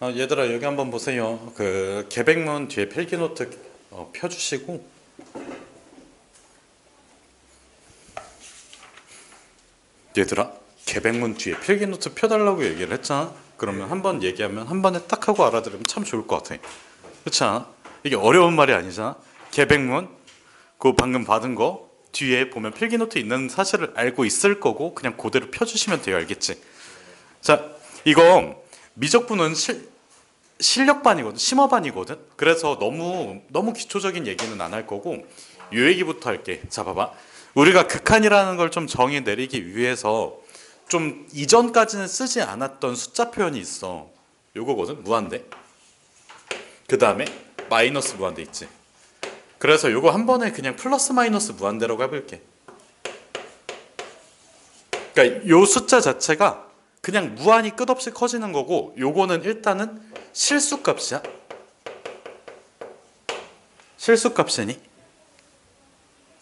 얘들아 여기 한번 보세요. 그 계백문 뒤에 필기노트 펴주시고 얘들아 계백문 뒤에 필기노트 펴달라고 얘기를 했잖아. 그러면 한 번 얘기하면 한 번에 딱 하고 알아들으면 참 좋을 것 같아. 그렇지 않아? 이게 어려운 말이 아니잖아. 계백문 그거 방금 받은 거 뒤에 보면 필기노트 있는 사실을 알고 있을 거고 그냥 그대로 펴주시면 돼요. 알겠지? 자, 이거 미적분은 실력반이거든, 심어반이거든. 그래서 너무 기초적인 얘기는 안 할 거고 요 얘기부터 할게. 자, 봐봐. 우리가 극한이라는 걸 좀 정의 내리기 위해서 좀 이전까지는 쓰지 않았던 숫자 표현이 있어. 요거거든, 무한대. 그 다음에 마이너스 무한대 있지. 그래서 요거 한 번에 그냥 플러스 마이너스 무한대라고 해볼게. 그러니까 요 숫자 자체가 그냥 무한히 끝없이 커지는 거고, 요거는 일단은 실수값이야. 실수값이니?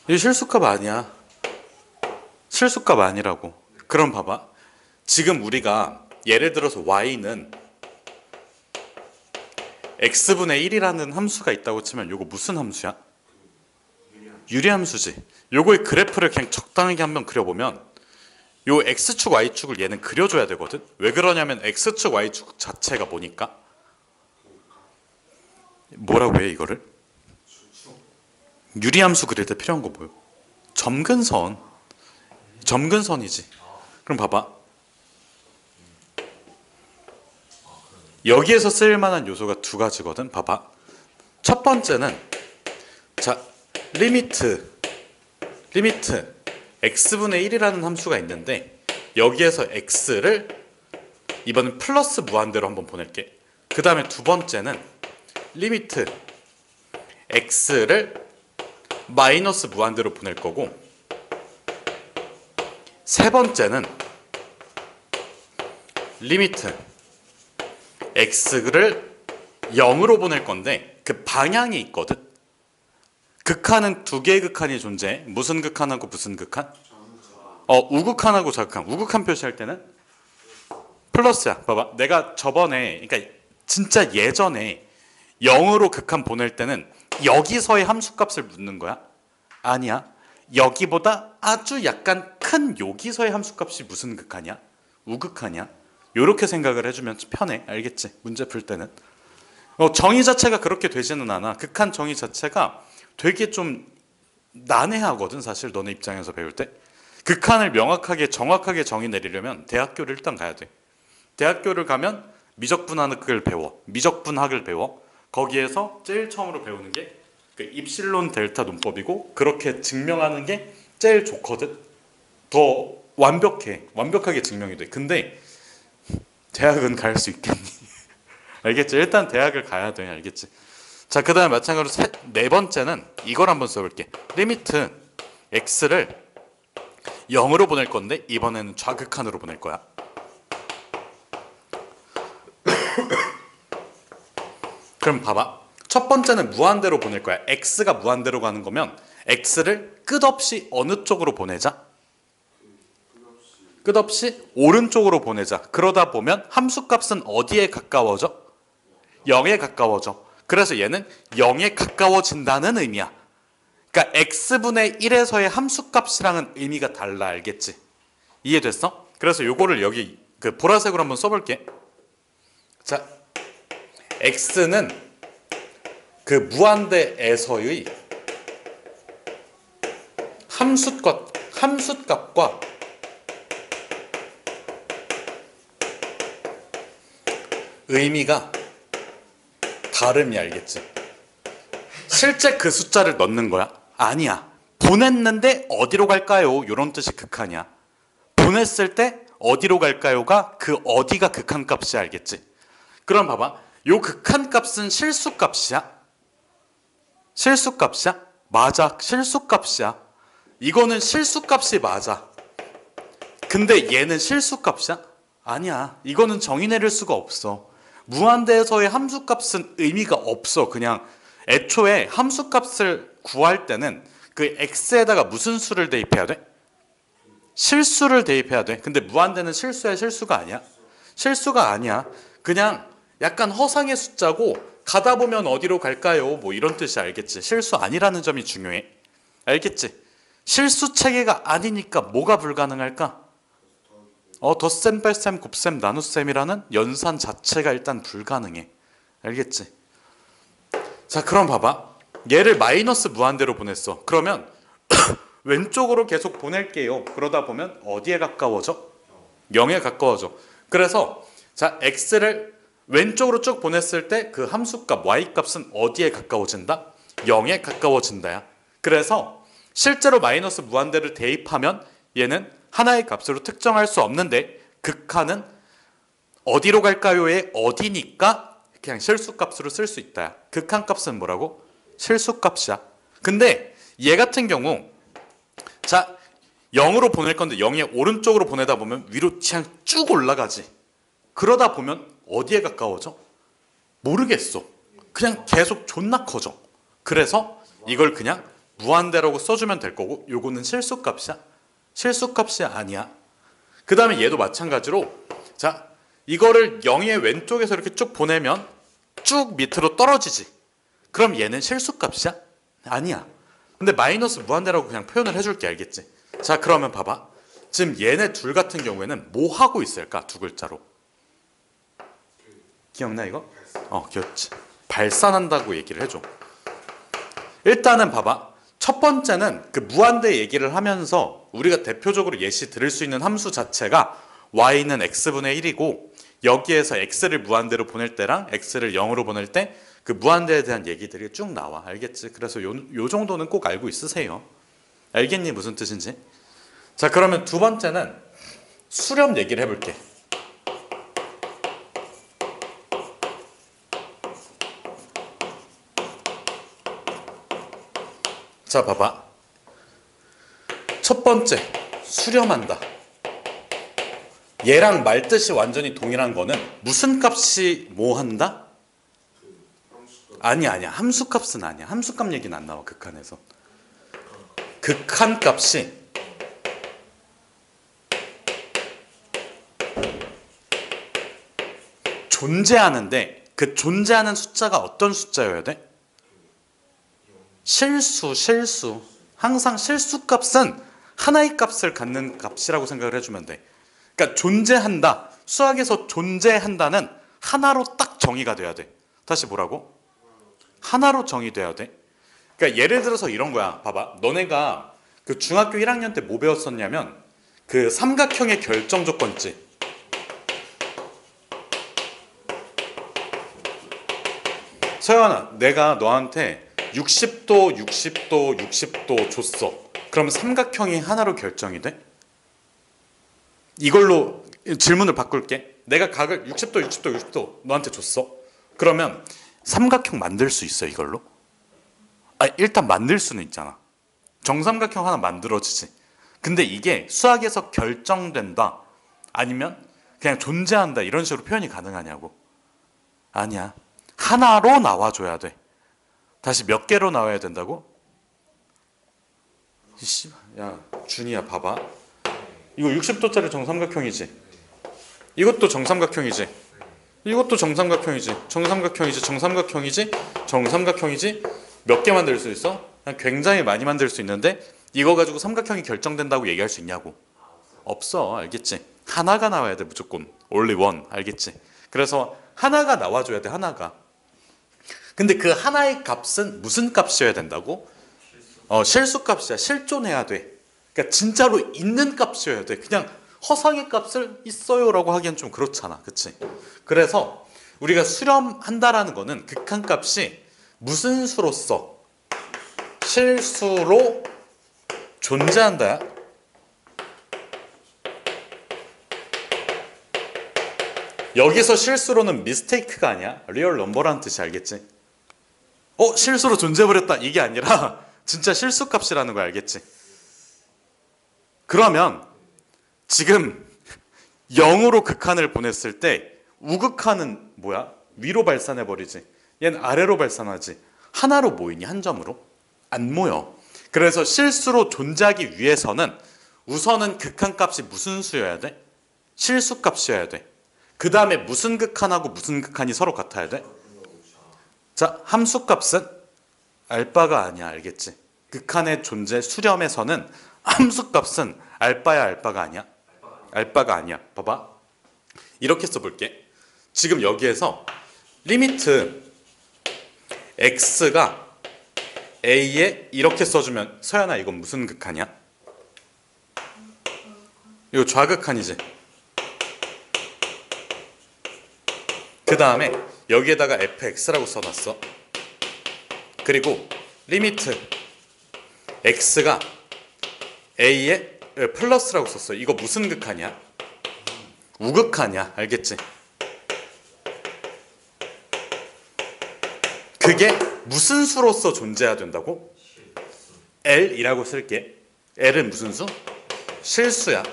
이 실수값 아니야. 실수값 아니라고. 그럼 봐봐. 지금 우리가 예를 들어서 y는 x분의 1이라는 함수가 있다고 치면 요거 무슨 함수야? 유리함수지. 요거의 그래프를 그냥 적당하게 한번 그려보면 요 x축 y축을 얘는 그려줘야 되거든. 왜 그러냐면 x축 y축 자체가 뭐니까? 뭐라고 해 이거를? 유리함수 그릴 때 필요한 거 뭐요? 점근선. 점근선이지. 그럼 봐봐. 여기에서 쓸 만한 요소가 두 가지거든. 봐봐. 첫 번째는 자, 리미트 x분의 1이라는 함수가 있는데 여기에서 x를 이번엔 플러스 무한대로 한번 보낼게. 그 다음에 두 번째는 리미트 x를 마이너스 무한대로 보낼 거고, 세 번째는 리미트 x를 0으로 보낼 건데 그 방향이 있거든. 극한은 두 개의 극한이 존재해. 무슨 극한하고 무슨 극한? 우극한하고 좌극한. 우극한 표시할 때는 플러스야. 봐봐. 내가 저번에, 그러니까 진짜 예전에 0으로 극한 보낼 때는 여기서의 함수값을 묻는 거야? 아니야. 여기보다 아주 약간 큰 여기서의 함수값이 무슨 극한이야? 우극한이야. 요렇게 생각을 해주면 편해. 알겠지? 문제 풀 때는. 정의 자체가 그렇게 되지는 않아. 극한 정의 자체가 되게 좀 난해하거든. 사실 너네 입장에서 배울 때. 극한을 명확하게 정확하게 정의 내리려면 대학교를 일단 가야 돼. 대학교를 가면 미적분학을 배워. 미적분학을 배워. 거기에서 제일 처음으로 배우는 게 그 입실론 델타 논법이고, 그렇게 증명하는 게 제일 좋거든. 더 완벽하게 증명이 돼. 근데 대학은 갈 수 있겠니? 알겠지? 일단 대학을 가야 돼. 알겠지? 자, 그 다음에 마찬가지로 네 번째는 이걸 한번 써볼게. 리미트 x를 0으로 보낼 건데 이번에는 좌극한으로 보낼 거야. 그럼 봐봐. 첫 번째는 무한대로 보낼 거야. x가 무한대로 가는 거면 x를 끝없이 어느 쪽으로 보내자? 끝없이 오른쪽으로 보내자. 그러다 보면 함수값은 어디에 가까워져? 0에 가까워져. 그래서 얘는 0에 가까워진다는 의미야. 그러니까 x분의 1에서의 함수값이랑은 의미가 달라. 알겠지? 이해됐어? 그래서 요거를 여기 그 보라색으로 한번 써볼게. 자, x는 그 무한대에서의 함수값과 의미가 다름이. 알겠지? 실제 그 숫자를 넣는 거야? 아니야. 보냈는데 어디로 갈까요? 이런 뜻이 극한이야. 보냈을 때 어디로 갈까요가 그 어디가 극한값이야. 알겠지? 그럼 봐봐. 요 극한값은 실수값이야? 실수값이야? 맞아. 실수값이야. 이거는 실수값이 맞아. 근데 얘는 실수값이야? 아니야. 이거는 정의 내릴 수가 없어. 무한대에서의 함수값은 의미가 없어. 그냥 애초에 함수값을 구할 때는 그 x에다가 무슨 수를 대입해야 돼? 실수를 대입해야 돼. 근데 무한대는 실수야, 실수가 아니야? 실수가 아니야. 그냥 약간 허상의 숫자고 가다 보면 어디로 갈까요? 뭐 이런 뜻이 알겠지. 실수 아니라는 점이 중요해. 알겠지? 실수 체계가 아니니까 뭐가 불가능할까? 덧셈, 뺄셈, 곱셈, 나눗셈이라는 연산 자체가 일단 불가능해. 알겠지? 자, 그럼 봐봐. 얘를 마이너스 무한대로 보냈어. 그러면 왼쪽으로 계속 보낼게요. 그러다 보면 어디에 가까워져? 0에 가까워져. 그래서 자, x를 왼쪽으로 쭉 보냈을 때 그 함수값 y값은 어디에 가까워진다? 0에 가까워진다야. 그래서 실제로 마이너스 무한대를 대입하면 얘는 하나의 값으로 특정할 수 없는데 극한은 어디로 갈까요의 어디니까 그냥 실수값으로 쓸 수 있다. 극한값은 뭐라고? 실수값이야. 근데 얘 같은 경우 자 0으로 보낼 건데 0의 오른쪽으로 보내다 보면 위로 그냥 쭉 올라가지. 그러다 보면 어디에 가까워져? 모르겠어. 그냥 계속 존나 커져. 그래서 이걸 그냥 무한대라고 써주면 될 거고 요거는 실수값이야. 실수값이 아니야. 그 다음에 얘도 마찬가지로 자 이거를 0의 왼쪽에서 이렇게 쭉 보내면 쭉 밑으로 떨어지지. 그럼 얘는 실수값이야? 아니야. 근데 마이너스 무한대라고 그냥 표현을 해줄게. 알겠지? 자 그러면 봐봐. 지금 얘네 둘 같은 경우에는 뭐 하고 있을까? 두 글자로. 기억나 이거? 그렇지. 발산한다고 얘기를 해줘. 일단은 봐봐. 첫 번째는 그 무한대 얘기를 하면서 우리가 대표적으로 예시 들을 수 있는 함수 자체가 y는 x분의 1이고 여기에서 x를 무한대로 보낼 때랑 x를 0으로 보낼 때 그 무한대에 대한 얘기들이 쭉 나와. 알겠지? 그래서 요 정도는 꼭 알고 있으세요. 알겠니? 무슨 뜻인지? 자 그러면 두 번째는 수렴 얘기를 해볼게. 자 봐봐. 첫 번째 수렴한다. 얘랑 말뜻이 완전히 동일한 거는 무슨 값이 뭐 한다? 아니야. 함수값은 아니야. 함수값 얘기는 안 나와. 극한에서. 극한값이 존재하는데 그 존재하는 숫자가 어떤 숫자여야 돼? 실수. 항상 실수값은 하나의 값을 갖는 값이라고 생각을 해주면 돼. 그러니까 존재한다. 수학에서 존재한다는 하나로 딱 정의가 돼야 돼. 다시 뭐라고? 하나로 정의돼야 돼. 그러니까 예를 들어서 이런 거야. 봐봐. 너네가 그 중학교 1학년 때 뭐 배웠었냐면 그 삼각형의 결정 조건지. 서연아, 내가 너한테 60도, 60도, 60도 줬어. 그럼 삼각형이 하나로 결정이 돼? 이걸로 질문을 바꿀게. 내가 각을 60도, 60도, 60도 너한테 줬어. 그러면 삼각형 만들 수 있어 이걸로? 일단 만들 수는 있잖아. 정삼각형 하나 만들어지지. 근데 이게 수학에서 결정된다 아니면 그냥 존재한다 이런 식으로 표현이 가능하냐고. 아니야. 하나로 나와줘야 돼. 다시 몇 개로 나와야 된다고? 야 준이야 봐봐. 이거 60도짜리 정삼각형이지. 이것도 정삼각형이지. 이것도 정삼각형이지. 정삼각형이지. 몇 개 만들 수 있어? 굉장히 많이 만들 수 있는데 이거 가지고 삼각형이 결정된다고 얘기할 수 있냐고. 없어. 알겠지? 하나가 나와야 돼 무조건. only one. 알겠지? 그래서 하나가 나와줘야 돼. 하나가. 근데 그 하나의 값은 무슨 값이어야 된다고? 실수값이야. 실존해야 돼. 그러니까 진짜로 있는 값이어야 돼. 그냥 허상의 값을 있어요라고 하기엔 좀 그렇잖아. 그치? 그래서 우리가 수렴한다라는 거는 극한값이 무슨 수로서? 실수로 존재한다야. 여기서 실수로는 미스테이크가 아니야. 리얼 넘버라는 뜻이 알겠지? 실수로 존재해버렸다 이게 아니라 진짜 실수값이라는 거 알겠지? 그러면 지금 0으로 극한을 보냈을 때 우극한은 뭐야? 위로 발산해버리지. 얘는 아래로 발산하지. 하나로 모이니 한 점으로? 안 모여. 그래서 실수로 존재하기 위해서는 우선은 극한값이 무슨 수여야 돼? 실수값이어야 돼. 그 다음에 무슨 극한하고 무슨 극한이 서로 같아야 돼? 자, 함수값은 알바가 아니야. 알겠지? 극한의 존재 수렴에서는 함수값은 알바야 알바가 아니야? 알바가 아니야. 봐봐. 이렇게 써볼게. 지금 여기에서 리미트 x가 a에 이렇게 써주면 서연아 이건 무슨 극한이야? 이거 좌극한이지. 그 다음에 여기에다가 fx라고 써놨어. 그리고 리미트 x가 a에 플러스라고 썼어. 이거 무슨 극한이야? 우극한이야. 알겠지? 그게 무슨 수로서 존재해야 된다고? L이라고 쓸게. L은 무슨 수? 실수야.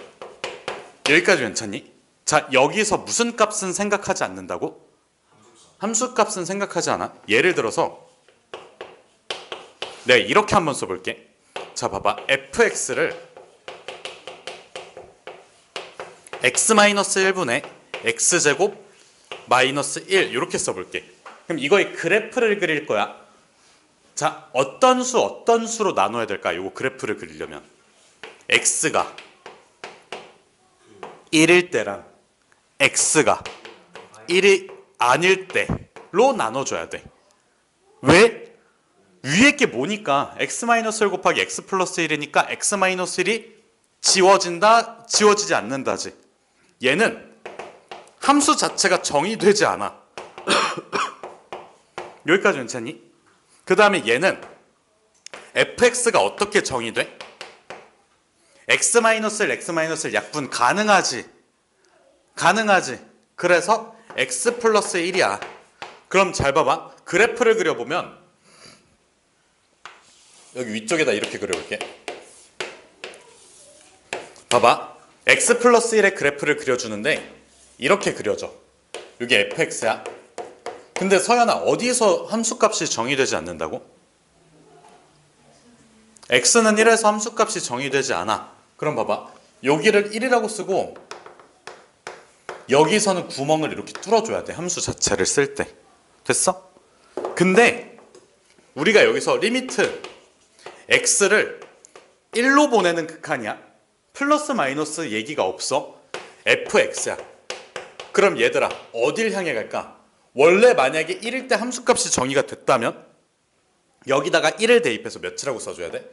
여기까지 괜찮니? 자, 여기서 무슨 값은 생각하지 않는다고? 함수 값은 생각하지 않아. 예를 들어서 내가 이렇게 한번 써볼게. 자, 봐봐. fx를 x-1분의 x제곱 마이너스 1 이렇게 써볼게. 그럼 이거의 그래프를 그릴 거야. 자, 어떤 수로 나눠야 될까? 이거 그래프를 그리려면 x가 1일 때랑 x가 1이 아닐 때로 나눠줘야 돼. 왜? 위에 게 뭐니까 x-1 곱하기 x 플러스 1이니까 x-1이 지워진다, 지워지지 않는다지. 얘는 함수 자체가 정의되지 않아. 여기까지 괜찮니? 그 다음에 얘는 fx가 어떻게 정의돼? x-를 약분 가능하지. 가능하지. 그래서 x 플러스 1이야. 그럼 잘 봐봐. 그래프를 그려보면 여기 위쪽에다 이렇게 그려볼게. 봐봐. x 플러스 1의 그래프를 그려주는데 이렇게 그려져. 이게 fx야. 근데 서연아 어디서 함수값이 정의되지 않는다고? x는 1에서 함수값이 정의되지 않아. 그럼 봐봐. 여기를 1이라고 쓰고 여기서는 구멍을 이렇게 뚫어줘야 돼. 함수 자체를 쓸 때. 됐어? 근데 우리가 여기서 리미트 x를 1로 보내는 극한이야. 플러스 마이너스 얘기가 없어. fx야. 그럼 얘들아 어딜 향해 갈까? 원래 만약에 1일 때 함수값이 정의가 됐다면 여기다가 1을 대입해서 몇이라고 써줘야 돼?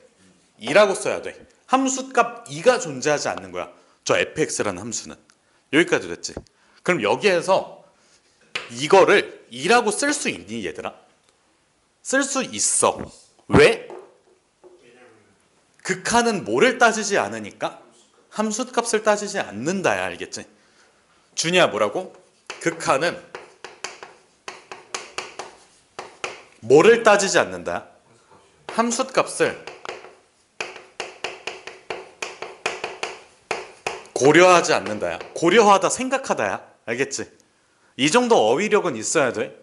2라고 써야 돼. 함수값 2가 존재하지 않는 거야. 저 fx라는 함수는. 여기까지 됐지? 그럼 여기에서 이거를 2라고 쓸 수 있니 얘들아? 쓸 수 있어. 왜? 극한은 뭐를 따지지 않으니까? 함수값을 따지지 않는다야. 알겠지? 준이야 뭐라고? 극한은 뭐를 따지지 않는다? 함수값을 고려하지 않는다야. 고려하다 생각하다야. 알겠지? 이 정도 어휘력은 있어야 돼.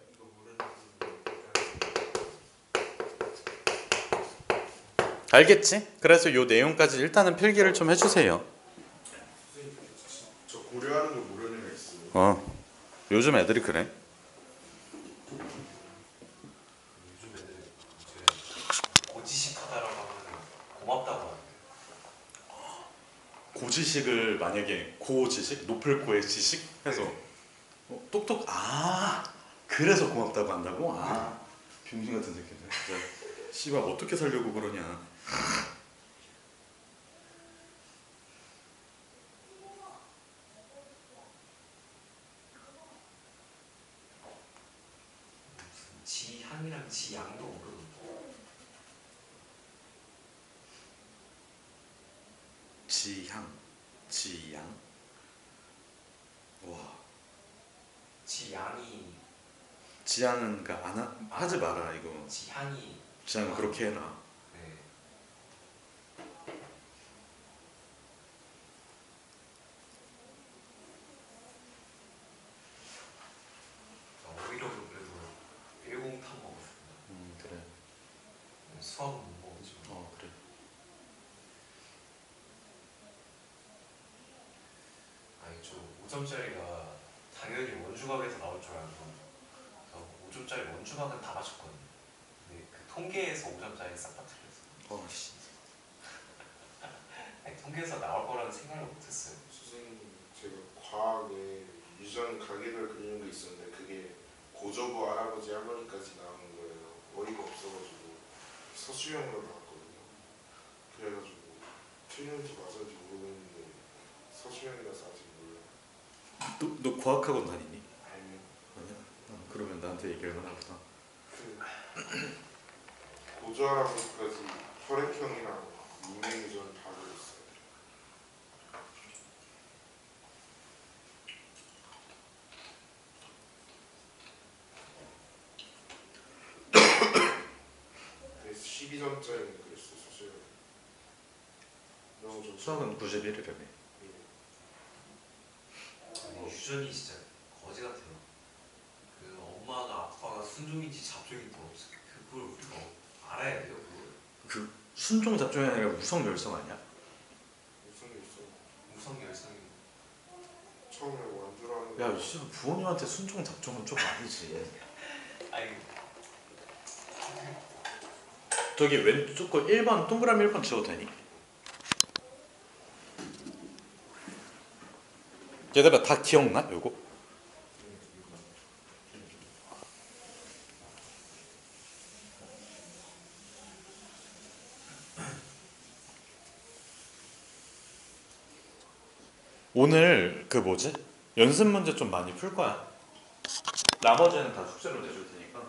알겠지? 그래서 요 내용까지 일단은 필기를 좀 해주세요. 저 고려하는 거 모르는 X. 요즘 애들이 그래. 요즘 애들 이제 고지식하다라고 하면 고맙다고 하는데. 고지식을 만약에 고지식, 높을 고의 지식 해서 똑똑 그래서 고맙다고 한다고? 병신 같은 새끼들. 진짜 씨발 어떻게 살려고 그러냐. 지향이랑 지양도 모르고. 지향, 지양. 와, 지양이 지향은 그러니까 하지 마라 이거. 지향이. 지향은 그렇게 해라. 네. 오히려 그래도 1공탄 먹었습니다. 그래. 수학은 못 먹었죠. 그래. 아니 저 5점짜리가 다 당연히 원주각에서 나올 줄 알고 그래서 5점짜리 원주각은 다 맞췄거든요. 근데 그 통계에서 5점짜리 싹 다 틀렸어요. 씨. 아니, 통계에서 나올 거라는 생각을 못했어요. 선생님 제가 과학에 유전 가계를 그리는 게 있었는데 그게 고조부 할아버지 할머니까지 나오는 거예요. 어이가 없어가지고 서술형으로 나왔거든요. 그래가지고 틀린지 맞은지 모르겠는데 서술형이라서 아직 몰라요. 너 과학학원 다니니? 아니면 아니야. 그러면 나한테 얘기를 하나 보다. 그 고조 할아버지까지 혈액형이랑 인명 유전 다 그렸어요. 그래서 12점짜리는 그랬어 수술. 너무 좀 수학은 91이라며. 근데 유전이 진짜 거지 같아요. 그 엄마가 아빠가 순종인지 잡종인지 없어. 그걸 우리가 알아야 돼요. 그걸. 그 순종 잡종이 아니라 무성 열성 아니야? 무슨 일 있어? 무성열성이 처음에 완주라는 야, 진짜 부모님한테 순종 잡종은 좀 아니지. 아니 저기 왼쪽 거 1번 동그라미 1번 지워도 되니? 얘들아 다 기억나? 요거? 오늘 그 뭐지? 연습 문제 좀 많이 풀 거야. 나머지는 다 숙제로 내줄 테니까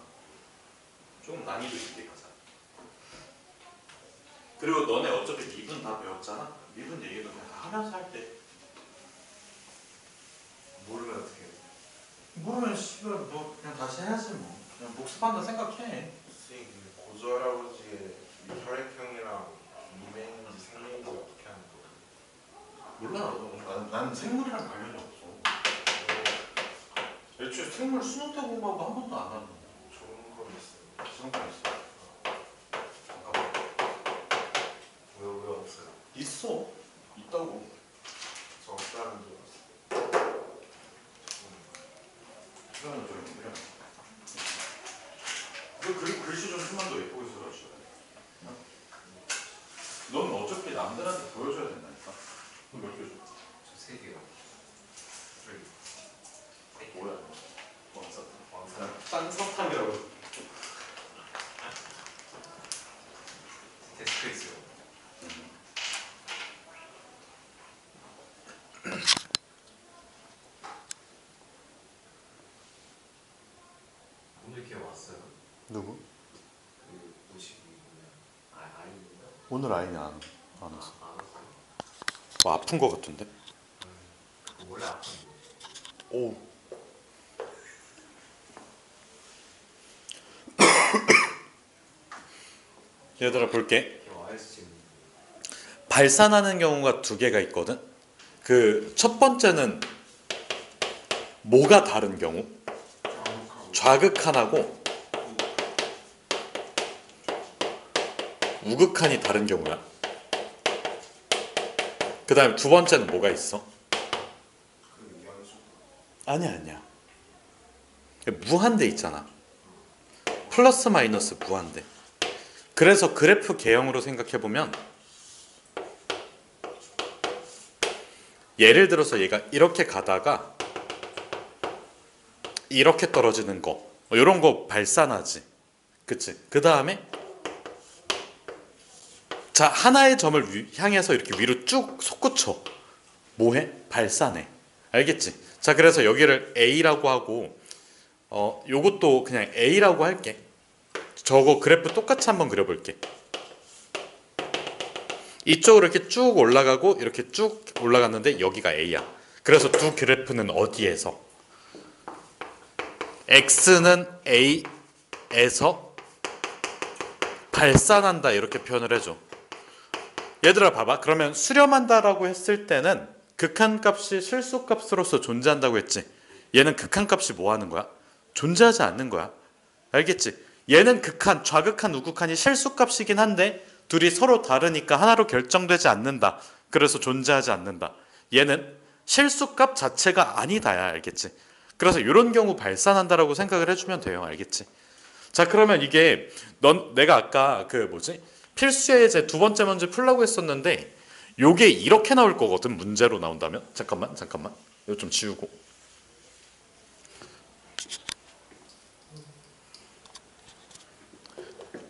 조금 난이도 있게 가자. 그리고 너네 어차피 미분 다 배웠잖아? 미분 얘기도 그냥 하면서 할 때. 모르면 어떻게 해요? 모르면 씨발 뭐 그냥 다시 해야지 뭐. 그냥 복습한다 생각해. 선생님 그 고조 할아버지의 혈액형이랑 미맹인지 생명인지 어떻게 하는 거예요? 몰라. 난 생물이랑 관련이 없어. 애초에 생물 수능 때 공부하고 한 번도 안 하는 거. 좋은 건 있어요. 수능 때 있어. 잠깐만. 왜 없어요? 있어. 있다고. 저 없다는 줄 알았어요. 그러면 좀 그래. 너 글씨 좀 좀만 더 예쁘게 써줘야 돼. 넌 어차피 남들한테 보여줘야 된다니까. 너몇 개 줘? 저 3개요. 뭐야? 왕사탕. 쌍사탕이라고. 데스크 있어요. 오늘 걔 왔어요. 누구? 그 모식이 뭐냐? 아이인가? 오늘 아이는 안 왔어. 안 왔어요. 뭐 아픈 거 같은데? 원래 아픈데. 오. 얘들아 볼게. 걔 와이스 지금 발산하는 경우가 두 개가 있거든. 그 첫 번째는 뭐가 다른 경우? 좌극한하고 우극한이 다른 경우야. 그 다음에 두 번째는 뭐가 있어? 그 연수 아니야. 무한대 있잖아. 플러스 마이너스 무한대. 그래서 그래프 개형으로 생각해보면 예를 들어서 얘가 이렇게 가다가 이렇게 떨어지는 거 이런 거 발산하지. 그치? 그 다음에 자 하나의 점을 향해서 이렇게 위로 쭉 솟구쳐. 뭐해? 발산해. 알겠지? 자 그래서 여기를 A라고 하고 요것도 그냥 A라고 할게. 저거 그래프 똑같이 한번 그려볼게. 이쪽으로 이렇게 쭉 올라가고 이렇게 쭉 올라갔는데 여기가 A야. 그래서 두 그래프는 어디에서? X는 A에서 발산한다 이렇게 표현을 해줘. 얘들아 봐봐. 그러면 수렴한다라고 했을 때는 극한값이 실수값으로서 존재한다고 했지. 얘는 극한값이 뭐 하는 거야? 존재하지 않는 거야. 알겠지? 얘는 극한, 좌극한, 우극한이 실수값이긴 한데 둘이 서로 다르니까 하나로 결정되지 않는다. 그래서 존재하지 않는다. 얘는 실수값 자체가 아니다야. 알겠지? 그래서 이런 경우 발산한다라고 생각을 해주면 돼요. 알겠지? 자, 그러면 이게 내가 아까 그 뭐지? 필수 예제 두 번째 문제 풀라고 했었는데 요게 이렇게 나올 거거든. 문제로 나온다면. 잠깐만. 이거 좀 지우고.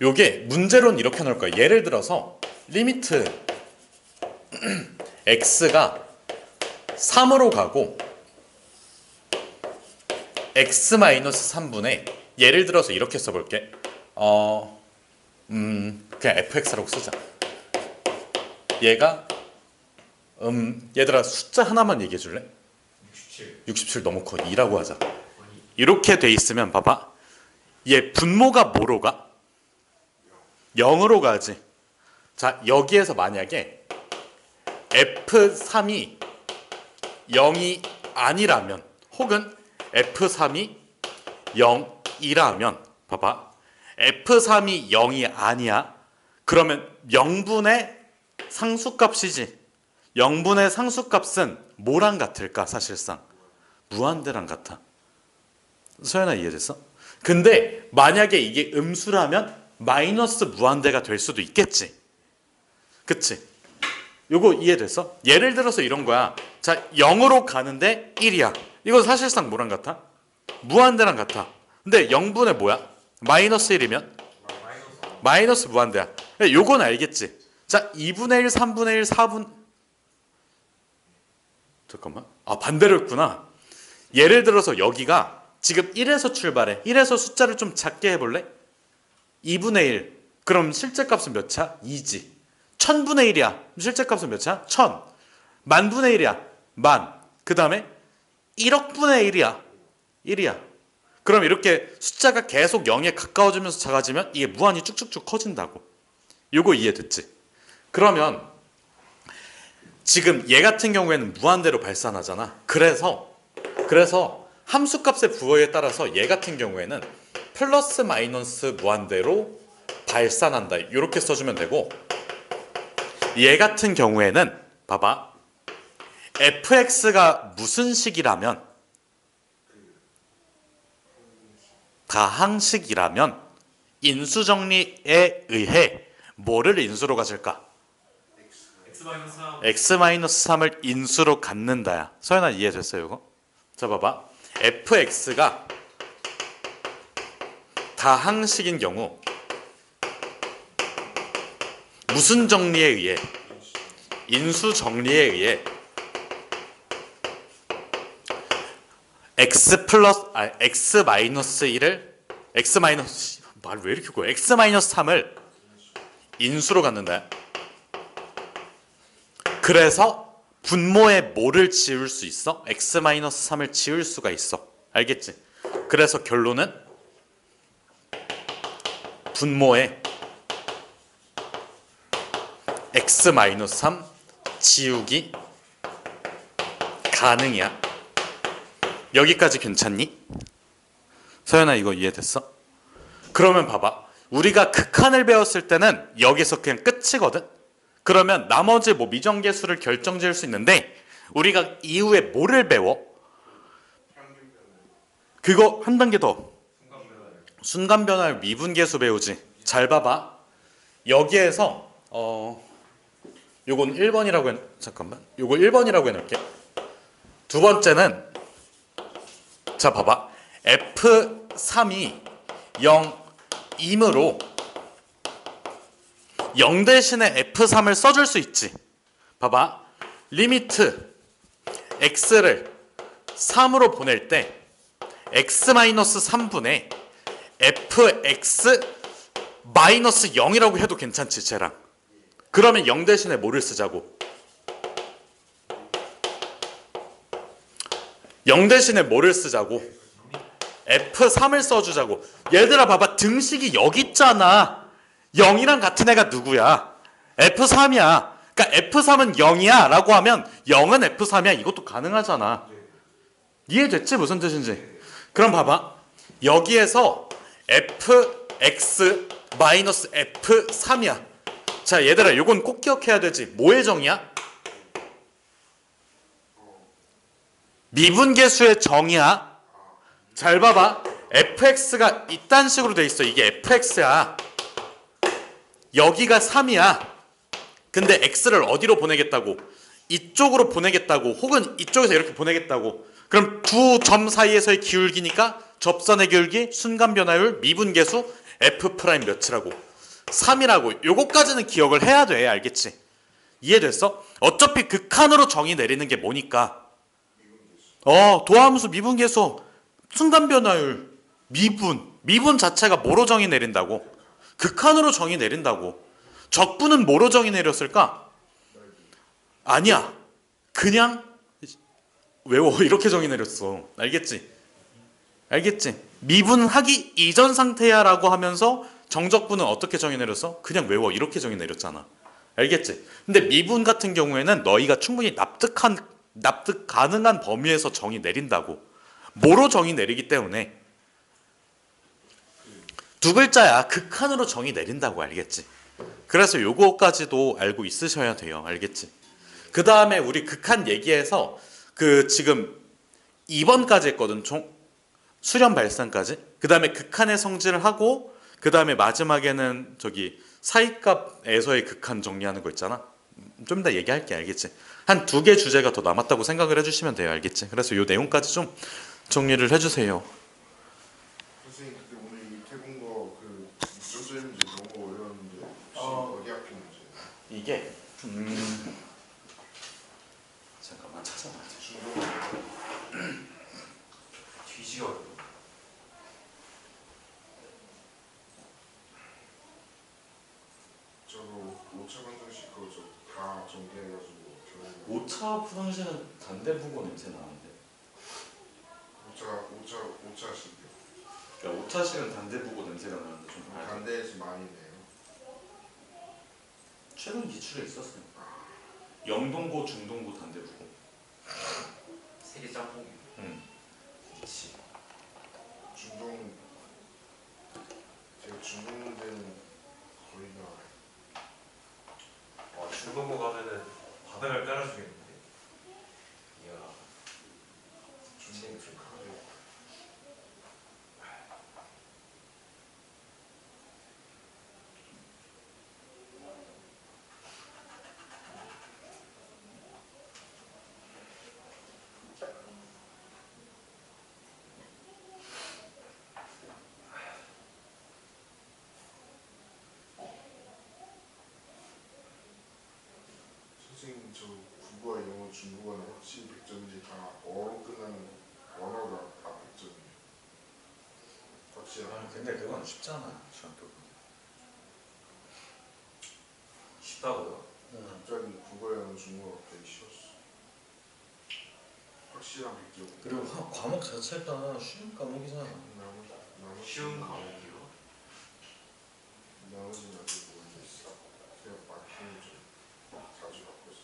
요게 문제로는 이렇게 나올 거야. 예를 들어서 리미트 x가 3으로 가고 x-3분의 예를 들어서 이렇게 써볼게. 그냥 fx라고 쓰자. 얘가 얘들아 숫자 하나만 얘기해 줄래? 67 너무 커. 2라고 하자. 이렇게 돼 있으면 봐봐. 얘 분모가 뭐로 가? 0으로 가지. 자, 여기에서 만약에 F3이 0이 아니라면 혹은 F3이 0이라면 봐봐. F3이 0이 아니야. 그러면 0분의 상수값이지. 0분의 상수값은 뭐랑 같을까? 사실상 무한대랑 같아. 서연아 이해됐어? 근데 만약에 이게 음수라면 마이너스 무한대가 될 수도 있겠지. 그치? 요거 이해됐어? 예를 들어서 이런 거야. 자, 0으로 가는데 1이야. 이건 사실상 뭐랑 같아? 무한대랑 같아. 근데 0분의 뭐야? 마이너스 1이면? 마이너스 무한대야. 요건 알겠지? 자, 2분의 1, 3분의 1, 4분 잠깐만. 반대로 했구나. 예를 들어서 여기가 지금 1에서 출발해. 1에서 숫자를 좀 작게 해볼래? 2분의 1. 그럼 실제값은 몇 차? 2지. 1000분의 1이야. 실제값은 몇 차? 1000. 만분의 1이야. 만. 그 다음에 1억분의 1이야. 1이야. 그럼 이렇게 숫자가 계속 0에 가까워지면서 작아지면 이게 무한히 쭉쭉쭉 커진다고. 요거 이해됐지? 그러면 지금 얘 같은 경우에는 무한대로 발산하잖아. 그래서 함수값의 부호에 따라서 얘 같은 경우에는 플러스 마이너스 무한대로 발산한다. 이렇게 써주면 되고 얘 같은 경우에는 봐봐. fx가 무슨 식이라면 다항식이라면 인수정리에 의해 뭐를 인수로 가질까? x-3을 인수로 갖는다야. 서연아 이해됐어요 이거? 자 봐봐. fx가 다항식인 경우 무슨 정리에 의해? 인수 정리에 의해 x-1을 말 왜 이렇게 고 x-3을 인수로 갖는다. 그래서 분모에 뭐를 지울 수 있어? x-3을 지울 수가 있어. 알겠지? 그래서 결론은 분모에 x-3 지우기 가능이야. 여기까지 괜찮니? 서연아 이거 이해됐어? 그러면 봐봐. 우리가 극한을 배웠을 때는 여기서 그냥 끝이거든. 그러면 나머지 뭐 미정계수를 결정지을 수 있는데 우리가 이후에 뭐를 배워? 그거 한 단계 더. 순간변화율 미분계수 배우지. 잘 봐봐. 여기에서 요건 1번이라고 잠깐만. 요거 1번이라고 해놓을게. 두 번째는 자 봐봐. F3이 0이므로 0 대신에 F3을 써줄 수 있지. 봐봐. 리미트 x를 3으로 보낼 때 x-3분의 fx-0이라고 해도 괜찮지 쟤랑. 그러면 0 대신에 뭐를 쓰자고? 0 대신에 뭐를 쓰자고? F3을 써주자고. 얘들아 봐봐. 등식이 여기 있잖아. 0이랑 같은 애가 누구야? F3이야. 그러니까 F3은 0이야 라고 하면 0은 F3이야. 이것도 가능하잖아. 이해됐지? 무슨 뜻인지. 그럼 봐봐. 여기에서 fx-f3이야. 자 얘들아 요건 꼭 기억해야 되지. 뭐의 정이야? 미분계수의 정이야. 잘 봐봐. fx가 이딴 식으로 돼 있어. 이게 fx야. 여기가 3이야. 근데 x를 어디로 보내겠다고? 이쪽으로 보내겠다고. 혹은 이쪽에서 이렇게 보내겠다고. 그럼 두 점 사이에서의 기울기니까 접선의 기울기, 순간 변화율, 미분계수 f 프라임 몇이라고? 3이라고. 요거까지는 기억을 해야 돼. 알겠지? 이해됐어? 어차피 극한으로 정의 내리는 게 뭐니까. 도함수, 미분계수, 순간 변화율, 미분 자체가 뭐로 정의 내린다고? 극한으로 정의 내린다고. 적분은 뭐로 정의 내렸을까? 아니야. 그냥 외워. 이렇게 정의 내렸어. 알겠지? 알겠지? 미분하기 이전 상태야 라고 하면서 정적분은 어떻게 정의 내렸어? 그냥 외워. 이렇게 정의 내렸잖아. 알겠지? 근데 미분 같은 경우에는 너희가 충분히 납득 가능한 범위에서 정의 내린다고. 뭐로 정의 내리기 때문에 두 글자야. 극한으로 정의 내린다고. 알겠지? 그래서 요거까지도 알고 있으셔야 돼요. 알겠지? 그 다음에 우리 극한 얘기해서 지금 2번까지 했거든. 총 수렴 발산까지. 그 다음에 극한의 성질을 하고 그 다음에 마지막에는 사이값에서의 극한 정리하는 거 있잖아. 좀 이따 얘기할게. 알겠지? 한 2개 주제가 더 남았다고 생각을 해주시면 돼요. 알겠지? 그래서 요 내용까지 좀 정리를 해주세요. 선생님 그때 오늘 밑에 본거 육전제 문제 너무 어려웠는데 혹시 어디 학교 문제? 이게 잠깐만 찾아봐야 돼. 중동 뒤지가 어려워. 저거 5차 방정식 그거 다 정리해가지고 결국 5차 부등식은 단대분고 냄새 나는데. 5차씩 그러니까 5차식은 단대분고 냄새가 나는데 좀 봐야 돼. 반대에서 많이 내요. 최근 기출에 있었어요. 영동고, 중동고, 단대분고. 세계 짬뽕이. 그치. 중동 제가 중동 문제는 거의 다 중동고 가면은 바닥을 깔아주겠는데. 이야. 중동 좀 가요. 선생님 저 국어, 영어, 중국어는 확실히 100점인지 다 어로 끝나는 언어가 다 100점이에요. 확실하게. 근데 그건 쉽잖아. 중학교. 쉽다고요? 갑자기 국어, 영어, 중국어가 되게 쉬웠어. 확실한 100점. 그리고 과목 자체가 쉬운 과목이잖아. 나머지 쉬운 과목이요? 나머지는 아직 모르겠어. 제가 막히는 좀 자주 바꿔서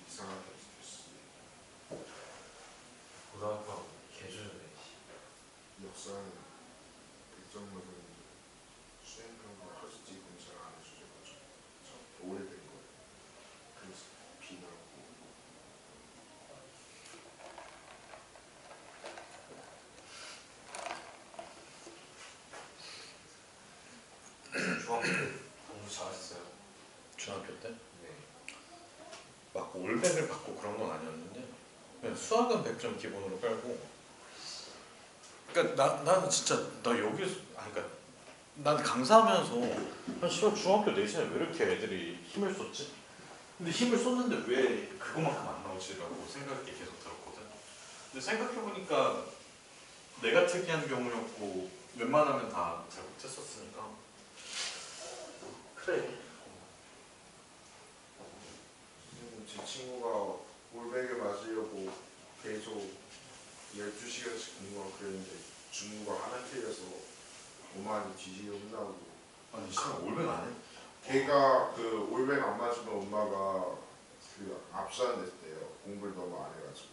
이상하게 됐어. 고등학교 개주네. 역사는 100점 맞았는데 수행평가 허스티 검사를 안 해주셔가지고 참 오래된 거예요. 그래서 비나고 중학교 때 공부 잘했어요. 중학교 때? 네. 막 올백을 받고 그런 건 아니었는데 그냥 수학은 100점 기본으로 깔고. 그러니까 나는 진짜 나 여기서 그러니까 난 강사하면서 씨발 중학교 내신에 왜 이렇게 애들이 힘을 썼지? 근데 힘을 썼는데 왜 그거만큼 안 나오지라고 생각이 계속 들었거든. 근데 생각해보니까 내가 특이한 경우였고 웬만하면 다 잘 못했었으니까 그래. 제 친구가 올백을 맞으려고 계속 12시간씩 공부하고 그랬는데 중국어 하나 틀려서 엄마한테 뒤지게 혼나고 아니 씨발 올백 안 해? 걔가 올백 안 맞으면 엄마가 압수한댔대요. 공부를 너무 안 해가지고.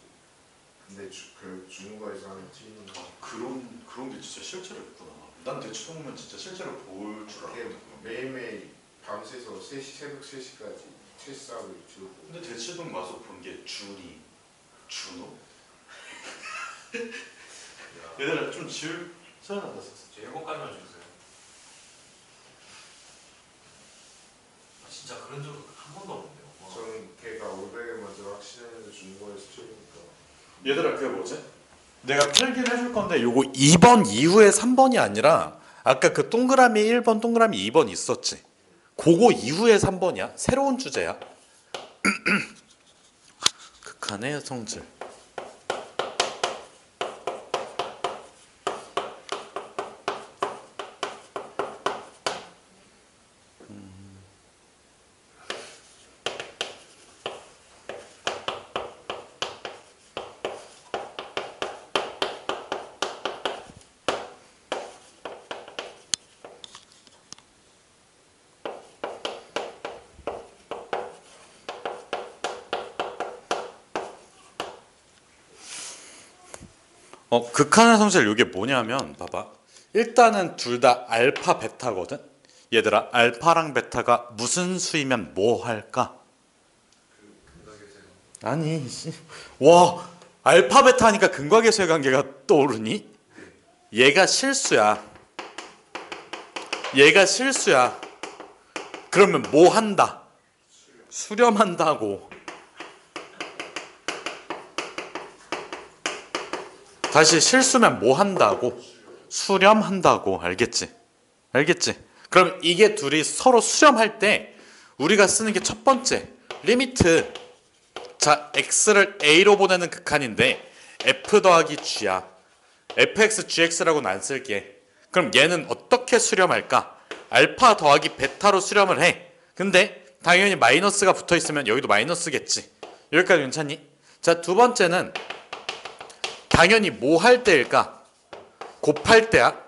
근데 중국어에서 하는 틀리는 거 그런 게 진짜 실제로 있구나. 난 대충 보면 진짜 실제로 볼 줄 그게 알았거든. 매일매일 밤새서 새벽 3시까지 체스하고 들고 근데 대치동 가서 본 게 준호? 얘들아 좀 지울 서연아 다 썼어. 저 7가지만 주세요. 아, 진짜 그런 적 한 번도 없는데요. 저는 걔가 올백을 먼저 확신했는데 중국어에서 틀리니까. 얘들아 그게 뭐지? 내가 필기를 해줄 건데 요거 2번 이후에 3번이 아니라 아까 그 동그라미 1번 동그라미 2번 있었지. 그거 이후에 3번이야. 새로운 주제야. 극한의 성질. 극한의 성질 이게 뭐냐면 봐봐. 일단은 둘 다 알파 베타거든. 얘들아 알파랑 베타가 무슨 수이면 뭐 할까? 아니 와 알파 베타 하니까 근과계수의 관계가 떠오르니? 얘가 실수야. 얘가 실수야. 그러면 뭐 한다? 수렴한다고. 다시 실수면 뭐 한다고? 수렴한다고. 알겠지? 알겠지? 그럼 이게 둘이 서로 수렴할 때 우리가 쓰는 게 첫 번째 리미트. 자 x를 a로 보내는 극한인데 f 더하기 g야. fx gx라고는 안 쓸게. 그럼 얘는 어떻게 수렴할까? 알파 더하기 베타로 수렴을 해. 근데 당연히 마이너스가 붙어 있으면 여기도 마이너스겠지. 여기까지 괜찮니? 자 두 번째는 당연히 뭐 할 때일까? 곱할 때야.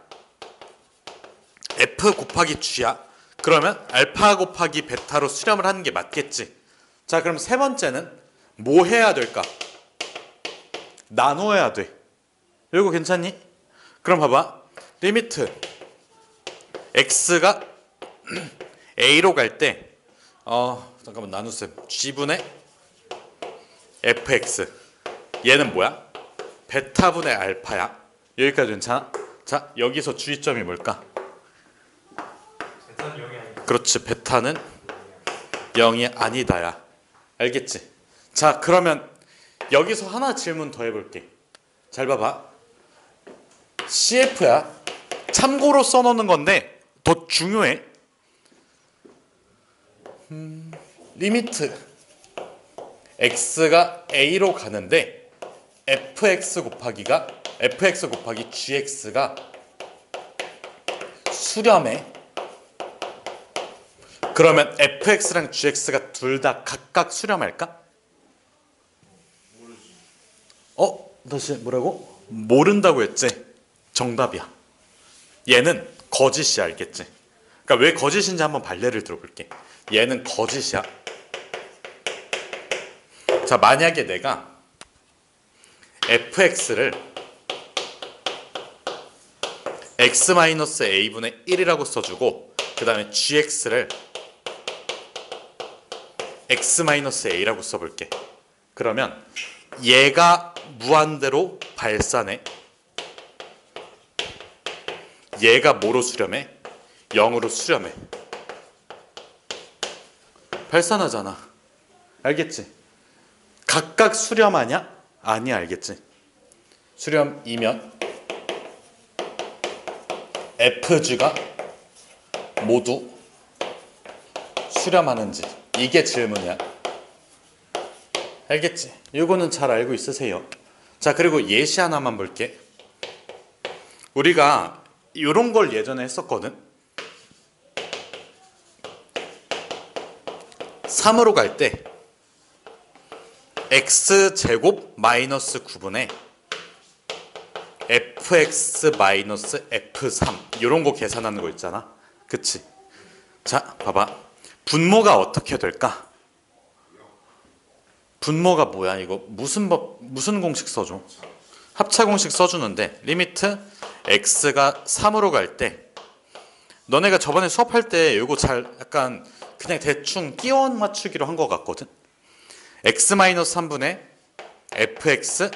f 곱하기 g야. 그러면 알파 곱하기 베타로 수렴을 하는 게 맞겠지. 자 그럼 세 번째는 뭐 해야 될까? 나눠야 돼. 이거 괜찮니? 그럼 봐봐. 리미트 x가 a로 갈 때 잠깐만 나누셈 g분의 fx 얘는 뭐야? 베타분의 알파야. 여기까지 괜찮아? 자 여기서 주의점이 뭘까? 베타는 0이 아니고. 그렇지. 베타는 0이 아니다야. 알겠지? 자 그러면 여기서 하나 질문 더 해볼게. 잘 봐봐. CF야. 참고로 써놓는 건데 더 중요해. 리미트 x가 a로 가는데 fx 곱하기 gx가 수렴해. 그러면 fx랑 gx가 둘 다 각각 수렴할까? 다시 뭐라고? 모른다고 했지? 정답이야. 얘는 거짓이야. 알겠지? 그러니까 왜 거짓인지 한번 발례를 들어볼게. 얘는 거짓이야. 자 만약에 내가 fx를 x-a분의 1이라고 써주고 그 다음에 gx를 x-a라고 써볼게. 그러면 얘가 무한대로 발산해. 얘가 뭐로 수렴해? 0으로 수렴해. 발산하잖아. 알겠지? 각각 수렴하냐? 아니야. 알겠지? 수렴이면 FG가 모두 수렴하는지 이게 질문이야. 알겠지? 이거는 잘 알고 있으세요. 자 그리고 예시 하나만 볼게. 우리가 이런 걸 예전에 했었거든. 3으로 갈 때 x제곱 마이너스 9분의 fx 마이너스 f3 이런 거 계산하는 거 있잖아. 그치? 자 봐봐. 분모가 어떻게 될까? 분모가 뭐야 이거? 무슨 공식 써줘? 합차 공식 써주는데 리미트 x가 3으로 갈 때 너네가 저번에 수업할 때 이거 잘 약간 그냥 대충 끼워 맞추기로 한 것 같거든. x-3분의 fx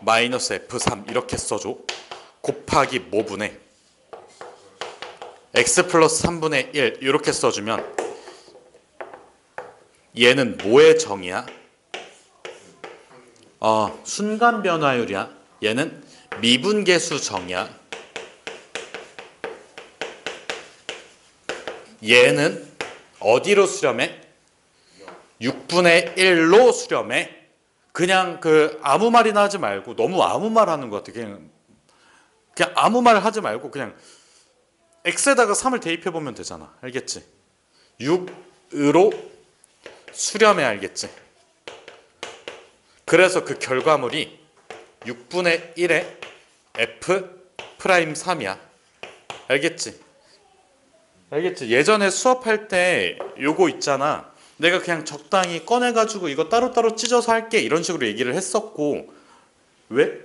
마이너스 f3 이렇게 써줘. 곱하기 뭐분의 x 플러스 3분의 1 이렇게 써주면 얘는 뭐의 정의야? 순간 변화율이야. 얘는 미분계수 정의야. 얘는 어디로 수렴해? 6분의 1로 수렴해. 그냥 아무 말이나 하지 말고 너무 아무 말 하는 것 같아. 그냥 아무 말 하지 말고 그냥 x에다가 3을 대입해 보면 되잖아. 알겠지? 6으로 수렴해. 알겠지? 그래서 그 결과물이 6분의 1의 f 프라임 3이야. 알겠지? 알겠지? 예전에 수업할 때 요거 있잖아. 내가 그냥 적당히 꺼내가지고 이거 따로따로 찢어서 할게 이런 식으로 얘기를 했었고. 왜?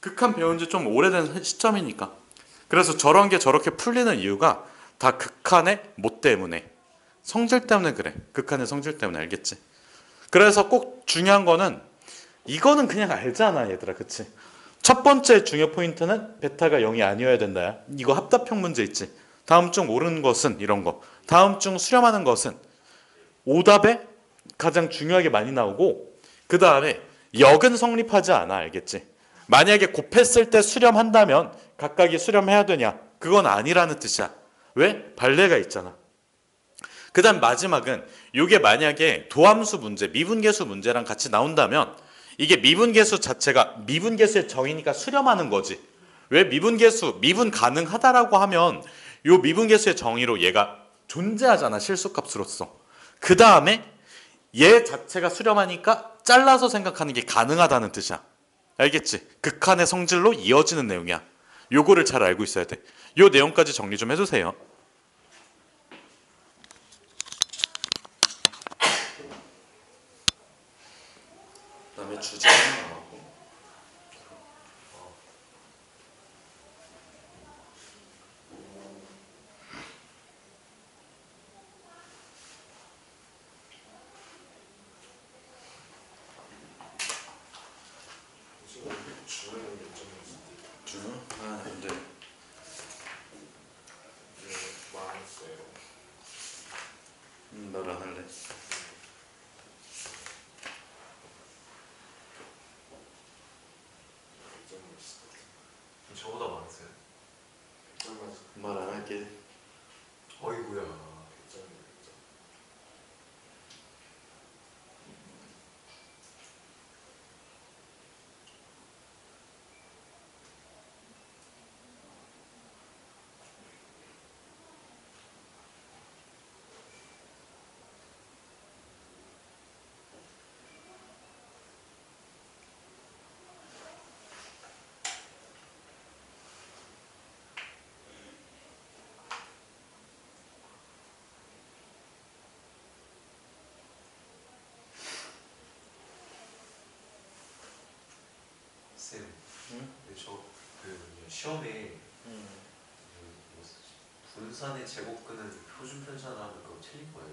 극한 배운 지 좀 오래된 시점이니까. 그래서 저런 게 저렇게 풀리는 이유가 다 극한의 뭐 때문에? 성질 때문에 그래. 극한의 성질 때문에. 알겠지? 그래서 꼭 중요한 거는 이거는 그냥 알잖아 얘들아. 그치? 첫 번째 중요 포인트는 베타가 0이 아니어야 된다. 이거 합답형 문제 있지? 다음 중 옳은 것은 이런 거. 다음 중 수렴하는 것은 오답에 가장 중요하게 많이 나오고 그 다음에 역은 성립하지 않아. 알겠지? 만약에 곱했을 때 수렴한다면 각각이 수렴해야 되냐? 그건 아니라는 뜻이야. 왜? 발레가 있잖아. 그 다음 마지막은 이게 만약에 도함수 문제, 미분계수 문제랑 같이 나온다면 이게 미분계수 자체가 미분계수의 정의니까 수렴하는 거지. 왜? 미분 가능하다라고 하면 요 미분계수의 정의로 얘가 존재하잖아. 실수값으로서. 그 다음에 얘 자체가 수렴하니까 잘라서 생각하는 게 가능하다는 뜻이야. 알겠지? 극한의 성질로 이어지는 내용이야. 요거를 잘 알고 있어야 돼. 요 내용까지 정리 좀 해주세요. 그다음에 주제 하나 나오고. 주는 몇 점이었어요? 주? 근데 많았어요. 말 안 할래. 몇 점이었어요? 저보다 많았어요. 몇 점이었어요? 말 안 할게. 어이구야. 몇 점? 쌤. 응? 근데 시험에 뭐 분산의 제곱근은 표준 편차라는 거 틀린 거예요.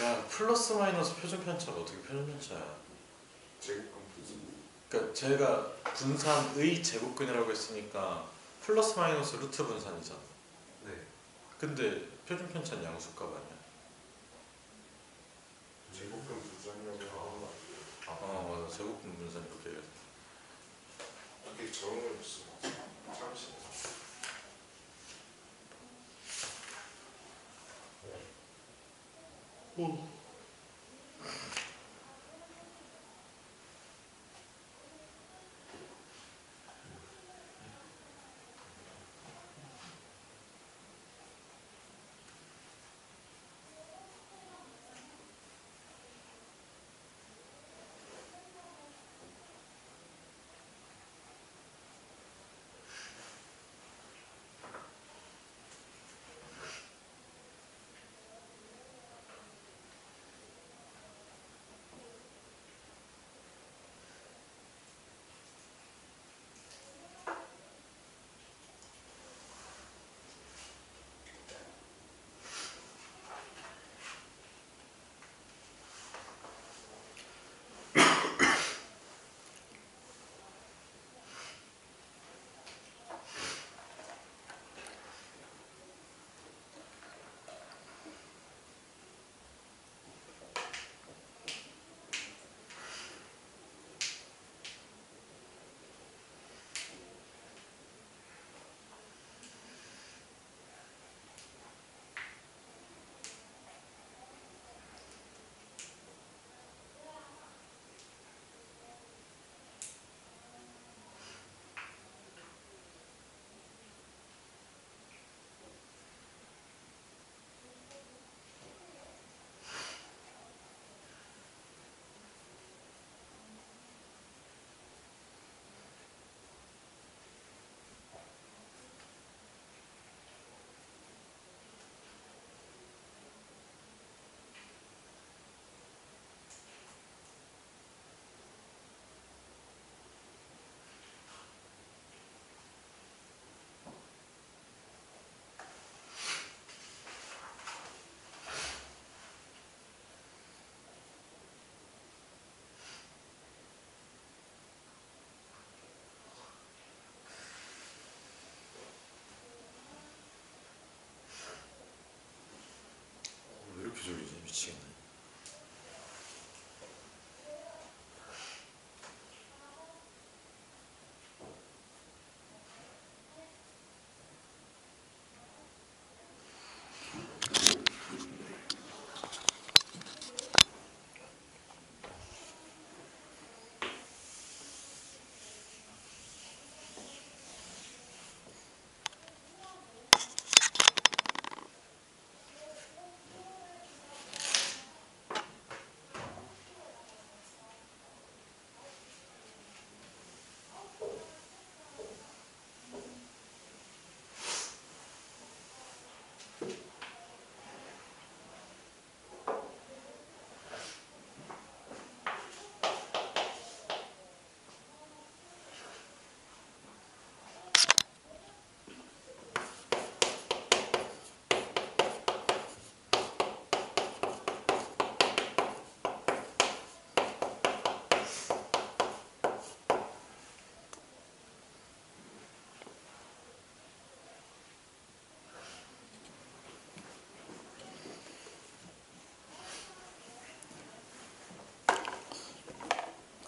야 플러스 마이너스 표준 편차가 어떻게 표준 편차야? 제곱감 분수. 그러니까 제가 분산의 제곱근이라고 했으니까 플러스 마이너스 루트 분산이잖아. 네. 근데 표준 편차는 양수값 아니야? 제곱감 분산이라고 하는 거 아니에요? 맞아. 제곱근 분산 이렇게 해야 돼. 이게 저런 걸 무슨 참 신기하다.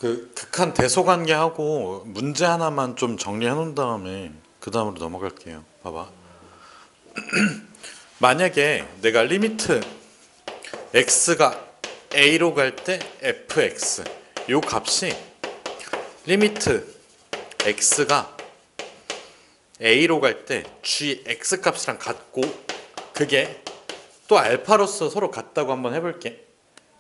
그 극한 대소관계하고 문제 하나만 좀 정리해 놓은 다음에 그 다음으로 넘어갈게요. 봐봐. 만약에 내가 리미트 x가 a로 갈 때 fx 요 값이 리미트 x가 a로 갈 때 gx 값이랑 같고 그게 또 알파로서 서로 같다고 한번 해볼게.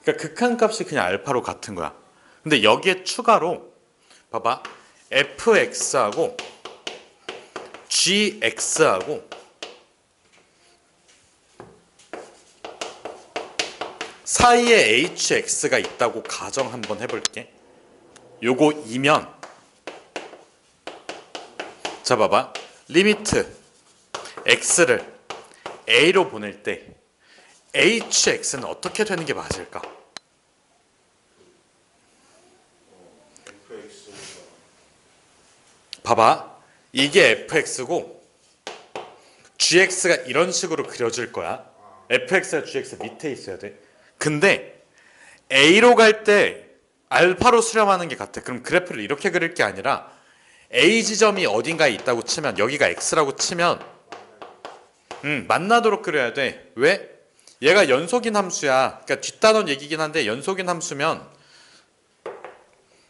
그러니까 극한 값이 그냥 알파로 같은 거야. 근데 여기에 추가로 봐봐 fx하고 gx하고 사이에 hx가 있다고 가정 한번 해볼게. 요거 이면 자 봐봐 리미트 x를 a로 보낼 때 hx는 어떻게 되는 게 맞을까? 봐봐 이게 fx고 gx가 이런 식으로 그려질 거야. fx가 gx 밑에 있어야 돼. 근데 a로 갈 때 알파로 수렴하는 게 같아. 그럼 그래프를 이렇게 그릴 게 아니라 a 지점이 어딘가에 있다고 치면 여기가 x라고 치면 만나도록 그려야 돼. 왜? 얘가 연속인 함수야. 그러니까 뒷단원 얘기긴 한데 연속인 함수면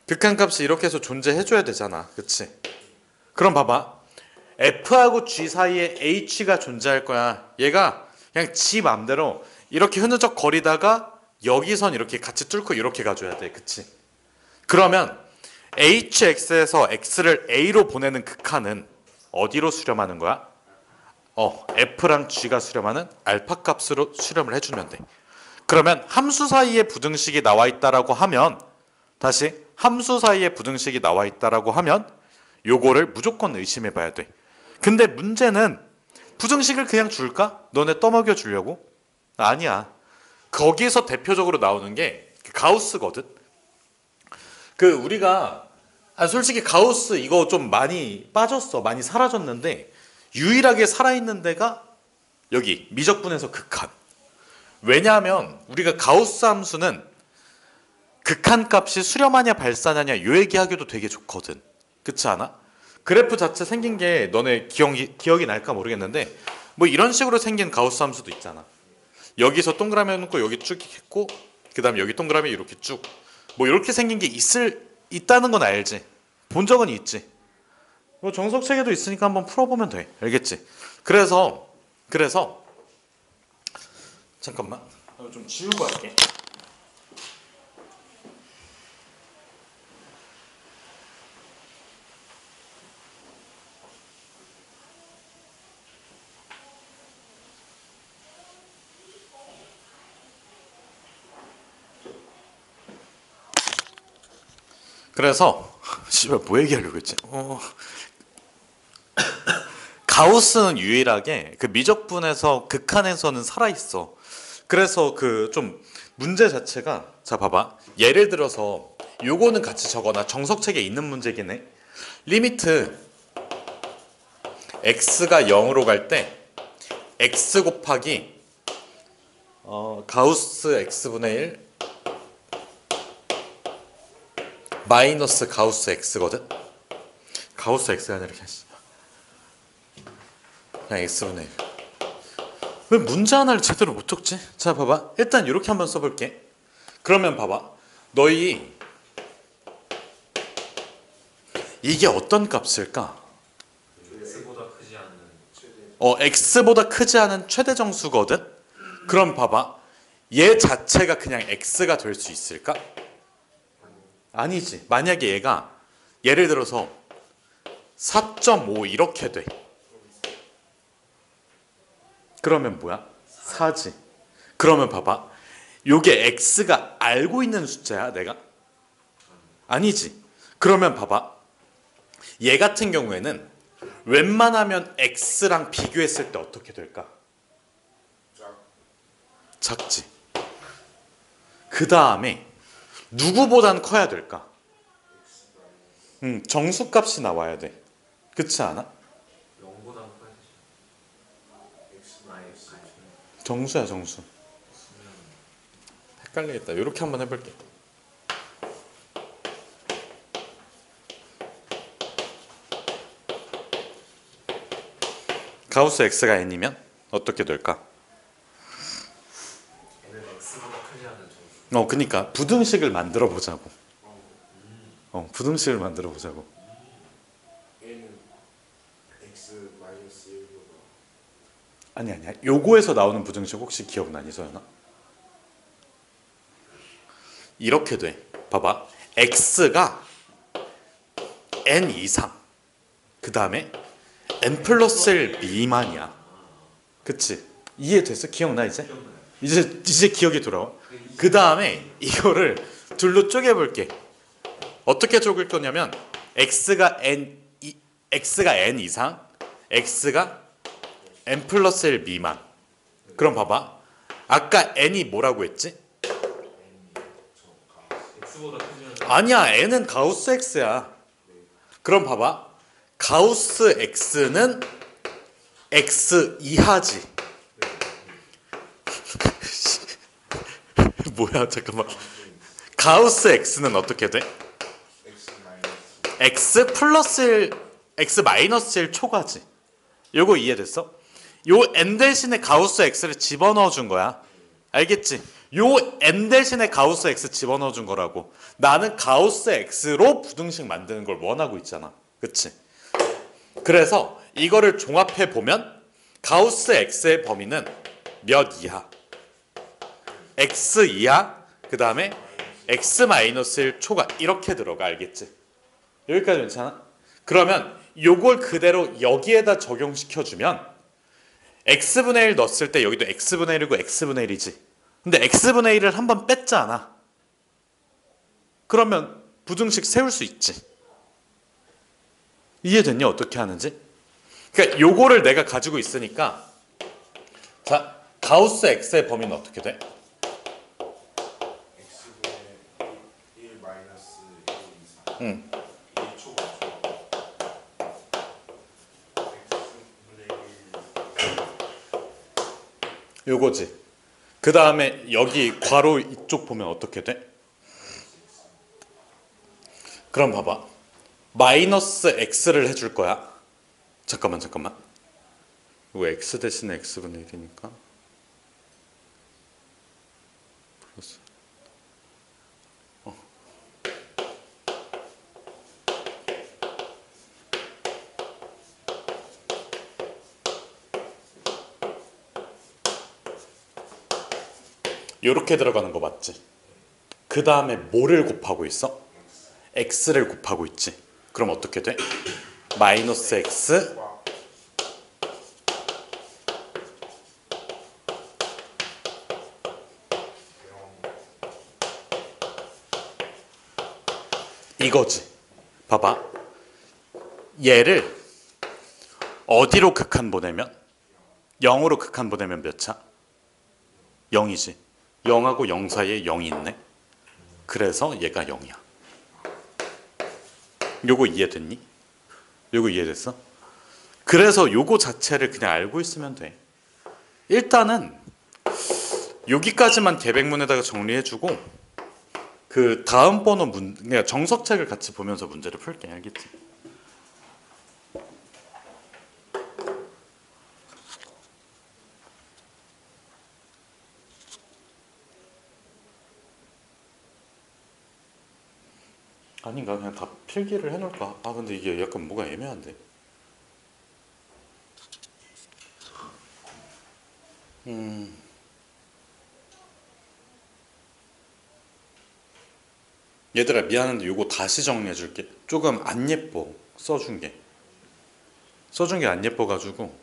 극한값이 이렇게 해서 존재해줘야 되잖아. 그치? 그럼 봐봐 f하고 g 사이에 h가 존재할 거야. 얘가 그냥 지 맘대로 이렇게 흐느적 거리다가 여기선 이렇게 같이 뚫고 이렇게 가줘야 돼. 그치? 그러면 hx에서 x를 a로 보내는 극한은 어디로 수렴하는 거야? f랑 g가 수렴하는 알파 값으로 수렴을 해주면 돼. 그러면 함수 사이에 부등식이 나와 있다라고 하면 다시 함수 사이에 부등식이 나와 있다라고 하면 요거를 무조건 의심해 봐야 돼. 근데 문제는 부등식을 그냥 줄까? 너네 떠먹여 주려고? 아니야. 거기에서 대표적으로 나오는 게 가우스거든. 그 우리가 솔직히 가우스 이거 좀 많이 빠졌어. 많이 사라졌는데 유일하게 살아있는 데가 여기 미적분에서 극한. 왜냐하면 우리가 가우스 함수는 극한 값이 수렴하냐 발산하냐 요 얘기하기도 되게 좋거든. 그렇지 않아? 그래프 자체 생긴 게 너네 기억이 날까 모르겠는데 뭐 이런 식으로 생긴 가우스 함수도 있잖아. 여기서 동그라미 해놓고 여기 쭉 했고 그 다음에 여기 동그라미 이렇게 쭉 뭐 이렇게 생긴 게 있다는 건 알지? 본 적은 있지? 뭐 정석 체계도 있으니까 한번 풀어보면 돼. 알겠지? 그래서 잠깐만 좀 지우고 할게. 그래서 씨발 뭐 얘기하려고 했지? 가우스는 유일하게 그 미적분에서 극한에서는 살아 있어. 그래서 그 좀 문제 자체가 자 봐봐. 예를 들어서 요거는 같이 적어놔. 정석책에 있는 문제긴 해. 리미트 x가 0으로 갈 때 x 곱하기 가우스 x분의 1 마이너스 가우스 x거든. 가우스 x가 아니라 그냥 x분의 1. 왜 문제 하나를 제대로 못 적지? 자 봐봐. 일단 이렇게 한번 써볼게. 그러면 봐봐. 너희 이게 어떤 값일까? x보다 크지 않는 x보다 크지 않은 최대 정수거든. 그럼 봐봐. 얘 자체가 그냥 x가 될 수 있을까? 아니지. 만약에 얘가 예를 들어서 4.5 이렇게 돼. 그러면 뭐야? 4지. 그러면 봐봐. 요게 x가 알고 있는 숫자야, 내가? 아니지. 그러면 봐봐. 얘 같은 경우에는 웬만하면 x랑 비교했을 때 어떻게 될까? 작지. 그 다음에 누구보단 커야 될까? 정수값이 나와야 돼. 그렇지 않아? 0보다 커야 되죠. 정수야 정수. 헷갈리겠다. 이렇게 한번 해볼게. 가우스 x가 n이면 어떻게 될까? 얘는 x보다 크지 않은 정수. 그러니까 부등식을 만들어 보자고. 부등식을 만들어 보자고. A는 X 마이너스 1보다 아니야. 요거에서 나오는 부등식 혹시 기억나니, 서연아? 이렇게 돼. 봐봐. x가 n 이상. 그 다음에 n 플러스 1 미만이야. 그치? 이해됐어? 기억나 이제? 기억나요? 이제 기억이 돌아와. 그 다음에 이거를 둘로 쪼개볼게. 어떻게 쪼갤 거냐면 x가 n 이상, x가 n 플러스 1 미만. 그럼 봐봐. 아까 n이 뭐라고 했지? x보다 크지 않은 아니야, n은 가우스 x야. 그럼 봐봐. 가우스 x는 x 이하지. 뭐야, 잠깐만. 가우스 x는 어떻게 돼? X 마이너스 x 플러스 1, x 마이너스 1 초과지. 요거 이해됐어? 요 n 대신에 가우스 x를 집어넣어 준 거야. 알겠지? 요 n 대신에 가우스 x 집어넣어 준 거라고. 나는 가우스 x로 부등식 만드는 걸 원하고 있잖아. 그치? 그래서 이거를 종합해 보면 가우스 x의 범위는 몇 이하? x 이하, 그 다음에 x 마이너스 1 초과 이렇게 들어가. 알겠지? 여기까지 괜찮아? 그러면 요걸 그대로 여기에다 적용시켜주면 x분의 1 넣었을 때 여기도 x분의 1이고 x분의 1이지. 근데 x분의 1을 한번 뺐잖아. 그러면 부등식 세울 수 있지. 이해됐냐? 어떻게 하는지? 그러니까 요거를 내가 가지고 있으니까 자, 가우스 x의 범위는 어떻게 돼? X분의 1 마이너스 1 이상 응. 1 초과 X분의 1 요거지. 그 다음에 여기 괄호 이쪽 보면 어떻게 돼? 그럼 봐봐. 마이너스 x를 해줄 거야. 잠깐만. 이거 x 대신에 x분의 1이니까 플러스. 요렇게 들어가는 거 맞지? 그 다음에 뭐를 곱하고 있어? x를 곱하고 있지. 그럼 어떻게 돼? 마이너스 x 초과 이거지. 봐봐. 얘를 어디로 극한 보내면? 0으로 극한 보내면 몇 차? 0이지. 0하고 0 사이에 0이 있네. 그래서 얘가 0이야. 요거 이해됐니? 요거 이해됐어? 그래서 요거 자체를 그냥 알고 있으면 돼. 일단은 여기까지만 계백문에다가 정리해주고 그 다음 번호 그냥 정석책을 같이 보면서 문제를 풀게. 알겠지? 아닌가? 그냥 다 필기를 해놓을까? 근데 이게 약간 뭐가 애매한데. 얘들아 미안한데 요거 다시 정리해줄게. 조금 안 예뻐. 써준 게 안 예뻐가지고.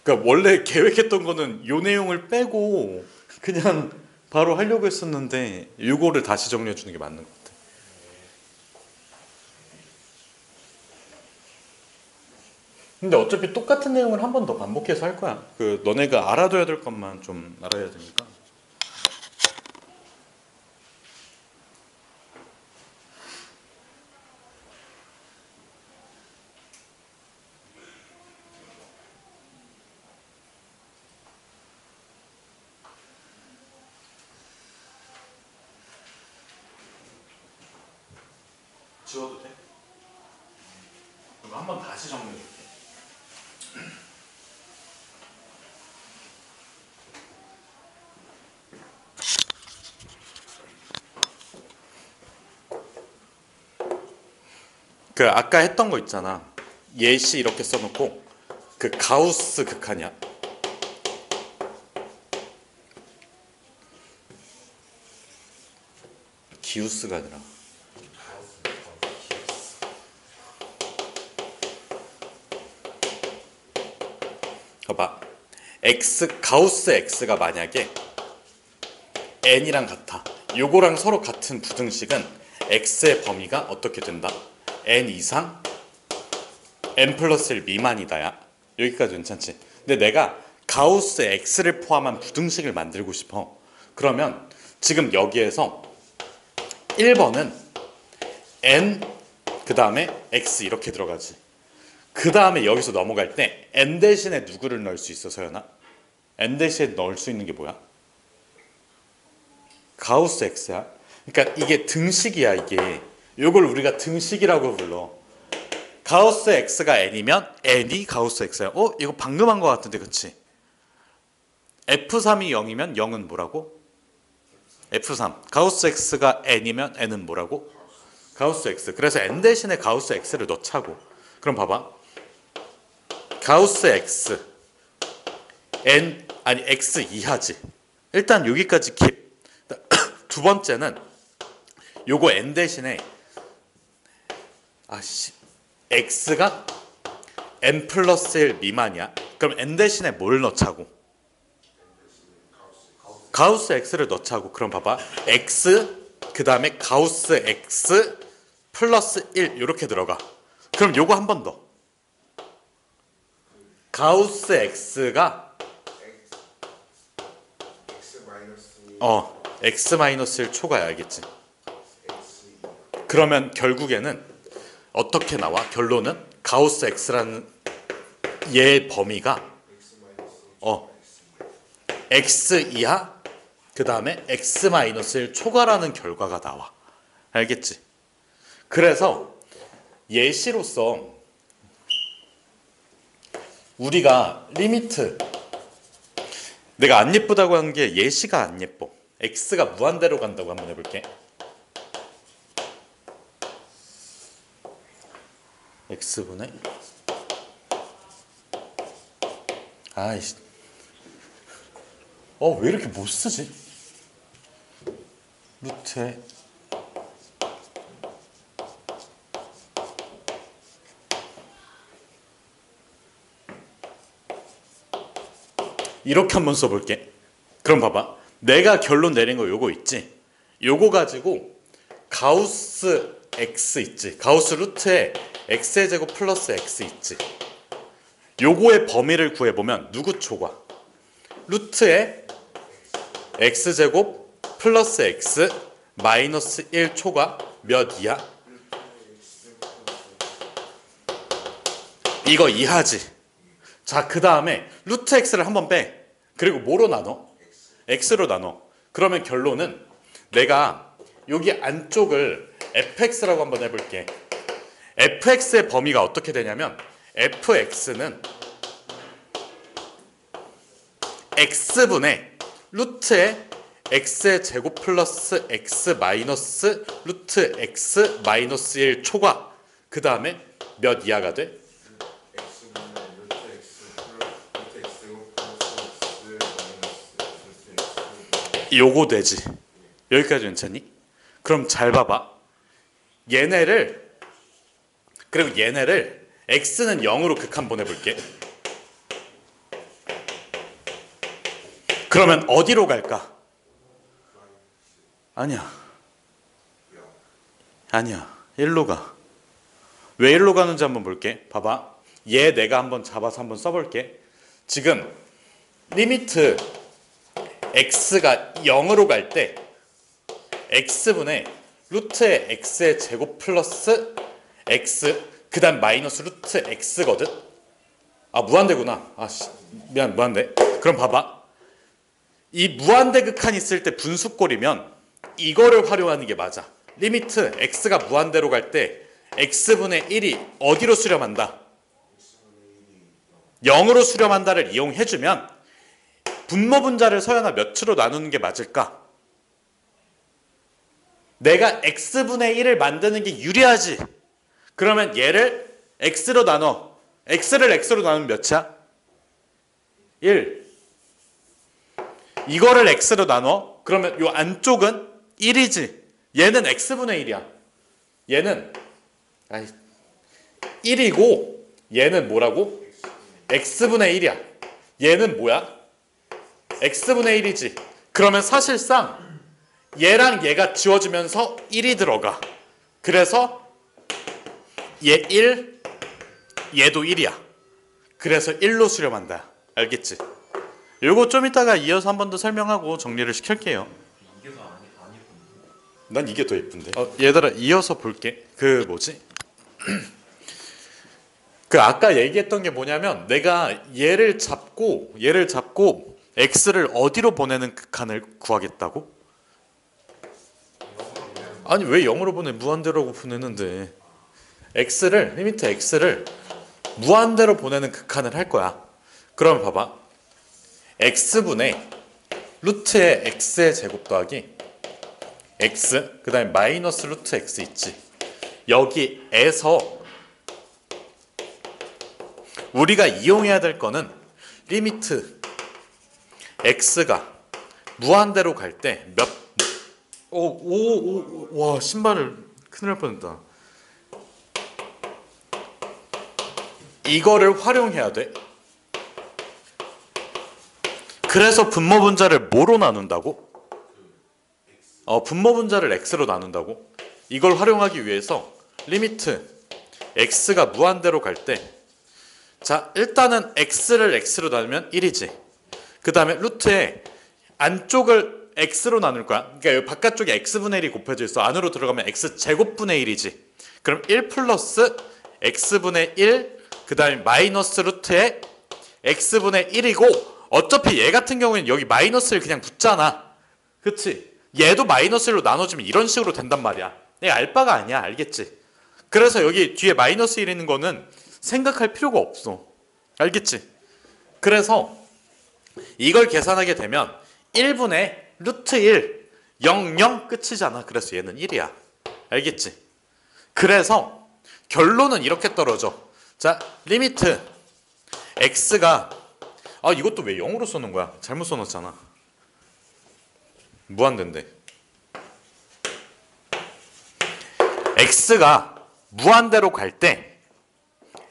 그러니까 원래 계획했던 거는 요 내용을 빼고 그냥 바로 하려고 했었는데 요거를 다시 정리해주는 게 맞는 것 같아. 근데 어차피 똑같은 내용을 한 번 더 반복해서 할 거야. 그 너네가 알아둬야 될 것만 좀 알아야 되니까. 지워도 돼? 그럼 한 번 다시 정리해줄게. 그 아까 했던 거 있잖아. 예시 이렇게 써놓고 그 가우스 극한이야. 기우스가 아니라. 봐봐. 가우스 x가 만약에 n이랑 같아. 요거랑 서로 같은 부등식은 x의 범위가 어떻게 된다? n 이상 n 플러스 1 미만이다야. 여기까지 괜찮지? 근데 내가 가우스 x를 포함한 부등식을 만들고 싶어. 그러면 지금 여기에서 1번은 n 그 다음에 x 이렇게 들어가지. 그 다음에 여기서 넘어갈 때 n 대신에 누구를 넣을 수 있어, 서연아? n 대신에 넣을 수 있는 게 뭐야? 가우스 x야. 그러니까 이게 등식이야. 이게 이걸 우리가 등식이라고 불러. 가우스 x가 n이면 n이 가우스 x야. 이거 방금 한 거 같은데, 그치? f3이 0이면 0은 뭐라고? f3. 가우스 x가 n이면 n은 뭐라고? 가우스 x. 그래서 n 대신에 가우스 x를 넣자고. 그럼 봐봐. 가우스 x x 이하지. 일단 여기까지 킵. 두 번째는 요거 n 대신에 x가 n 플러스 1 미만이야. 그럼 n 대신에 뭘 넣자고? 가우스 x를 넣자고. 그럼 봐봐. x 그 다음에 가우스 x 플러스 1 이렇게 들어가. 그럼 요거 한 번 더. 가우스 x가 x 마이너스 1 초과야. 알겠지? 그러면 결국에는 어떻게 나와? 결론은 가우스 x라는 얘의 범위가 x 이하 그 다음에 x 마이너스 1 초과라는 결과가 나와. 알겠지? 그래서 예시로서 우리가 리미트, 내가 안 예쁘다고 한 게 예시가 안 예뻐. x가 무한대로 간다고 한번 해볼게. x분의 아이씨 왜 이렇게 못 쓰지? 루트에 이렇게 한번 써볼게. 그럼 봐봐. 내가 결론 내린 거 요거 있지? 요거 가지고 가우스 x 있지? 가우스 루트에 x의 제곱 플러스 x 있지? 요거의 범위를 구해보면 누구 초과? 루트에 x제곱 플러스 x 마이너스 1 초과 몇 이하? 이거 이하지. 자, 그 다음에 루트 x를 한번 빼. 그리고 뭐로 나눠? x로 나눠. 그러면 결론은 내가 여기 안쪽을 fx라고 한번 해볼게. fx의 범위가 어떻게 되냐면 fx는 x분의 루트에 x의 제곱 플러스 x 마이너스 루트 x 마이너스 1 초과 그 다음에 몇 이하가 돼? 요거 되지. 여기까지 괜찮니? 그럼 잘 봐봐. 얘네를 x는 0으로 극한 보내볼게. 그러면 어디로 갈까? 아니야. 1로 가. 왜 1로 가는지 한번 볼게. 봐봐. 얘 내가 한번 잡아서 한번 써볼게. 지금 리미트 x가 0으로 갈 때 x분의 루트의 x의 제곱 플러스 x 그 다음 마이너스 루트 x거든. 무한대구나. 미안, 무한대. 그럼 봐봐. 이 무한대 극한이 있을 때 분수꼴이면 이거를 활용하는 게 맞아. 리미트 x가 무한대로 갈 때 x분의 1이 어디로 수렴한다? 0으로 수렴한다를 이용해주면 분모 분자를 서연아 몇으로 나누는 게 맞을까? 내가 x분의 1을 만드는 게 유리하지. 그러면 얘를 x로 나눠. x를 x로 나누면 몇이야? 1. 이거를 x로 나눠. 그러면 요 안쪽은 1이지. 얘는 x분의 1이야. 얘는 1이고 얘는 뭐라고? x분의 1이야. 얘는 뭐야? x분의 1이지. 그러면 사실상 얘랑 얘가 지워지면서 1이 들어가. 그래서 얘 1, 얘도 1이야. 그래서 1로 수렴한다. 알겠지? 요거 좀 이따가 이어서 한 번 더 설명하고 정리를 시킬게요. 이게 더 안 예쁜데. 난 이게 더 예쁜데. 얘들아 이어서 볼게. 그 뭐지? 그 아까 얘기했던 게 뭐냐면 내가 얘를 잡고 x를 어디로 보내는 극한을 구하겠다고? 아니 왜 0으로 보내? 무한대로 보내는데. 리미트 x를 무한대로 보내는 극한을 할 거야. 그럼 봐봐. x분의 루트의 x의 제곱 더하기 x 그 다음에 마이너스 루트 x 있지. 여기에서 우리가 이용해야 될 거는 리미트 x가 무한대로 갈 때 와 신발을 큰일 날 뻔했다. 이거를 활용해야 돼. 그래서 분모 분자를 뭐로 나눈다고? 분모 분자를 x로 나눈다고? 이걸 활용하기 위해서 리미트 x가 무한대로 갈 때 자 일단은 x를 x로 나누면 1이지. 그 다음에 루트에 안쪽을 x로 나눌 거야. 그러니까 여기 바깥쪽에 x분의 1이 곱해져 있어. 안으로 들어가면 x제곱분의 1이지. 그럼 1 플러스 x분의 1 그 다음에 마이너스 루트에 x분의 1이고 어차피 얘 같은 경우에는 여기 마이너스를 그냥 붙잖아. 그치? 얘도 마이너스로 나눠주면 이런 식으로 된단 말이야. 얘 알바가 아니야. 알겠지? 그래서 여기 뒤에 마이너스 1 있는 거는 생각할 필요가 없어. 알겠지? 그래서 이걸 계산하게 되면 1분의 루트 1 0, 0 끝이잖아. 그래서 얘는 1이야. 알겠지? 그래서 결론은 이렇게 떨어져. 자, 리미트 x가 이것도 왜 0으로 써놓은 거야? 잘못 써놓았잖아. 무한대인데. x가 무한대로 갈 때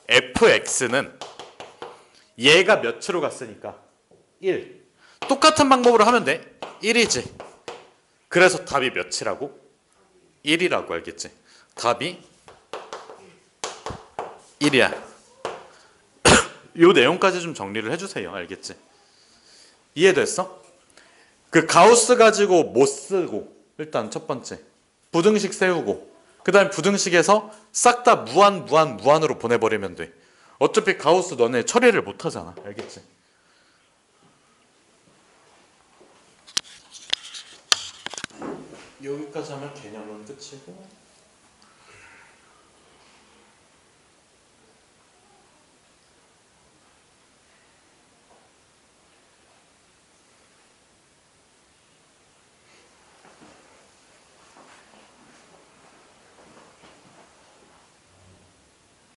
fx는 얘가 몇으로 갔으니까 1. 똑같은 방법으로 하면 돼. 1이지. 그래서 답이 몇이라고? 1이라고 알겠지? 답이 1이야. 요 내용까지 좀 정리를 해주세요. 알겠지? 이해됐어? 그 가우스 가지고 못 쓰고 일단 첫 번째 부등식 세우고 그 다음에 부등식에서 싹 다 무한으로 보내버리면 돼. 어차피 가우스 너네 처리를 못 하잖아. 알겠지? 여기까지 하면 개념은 끝이고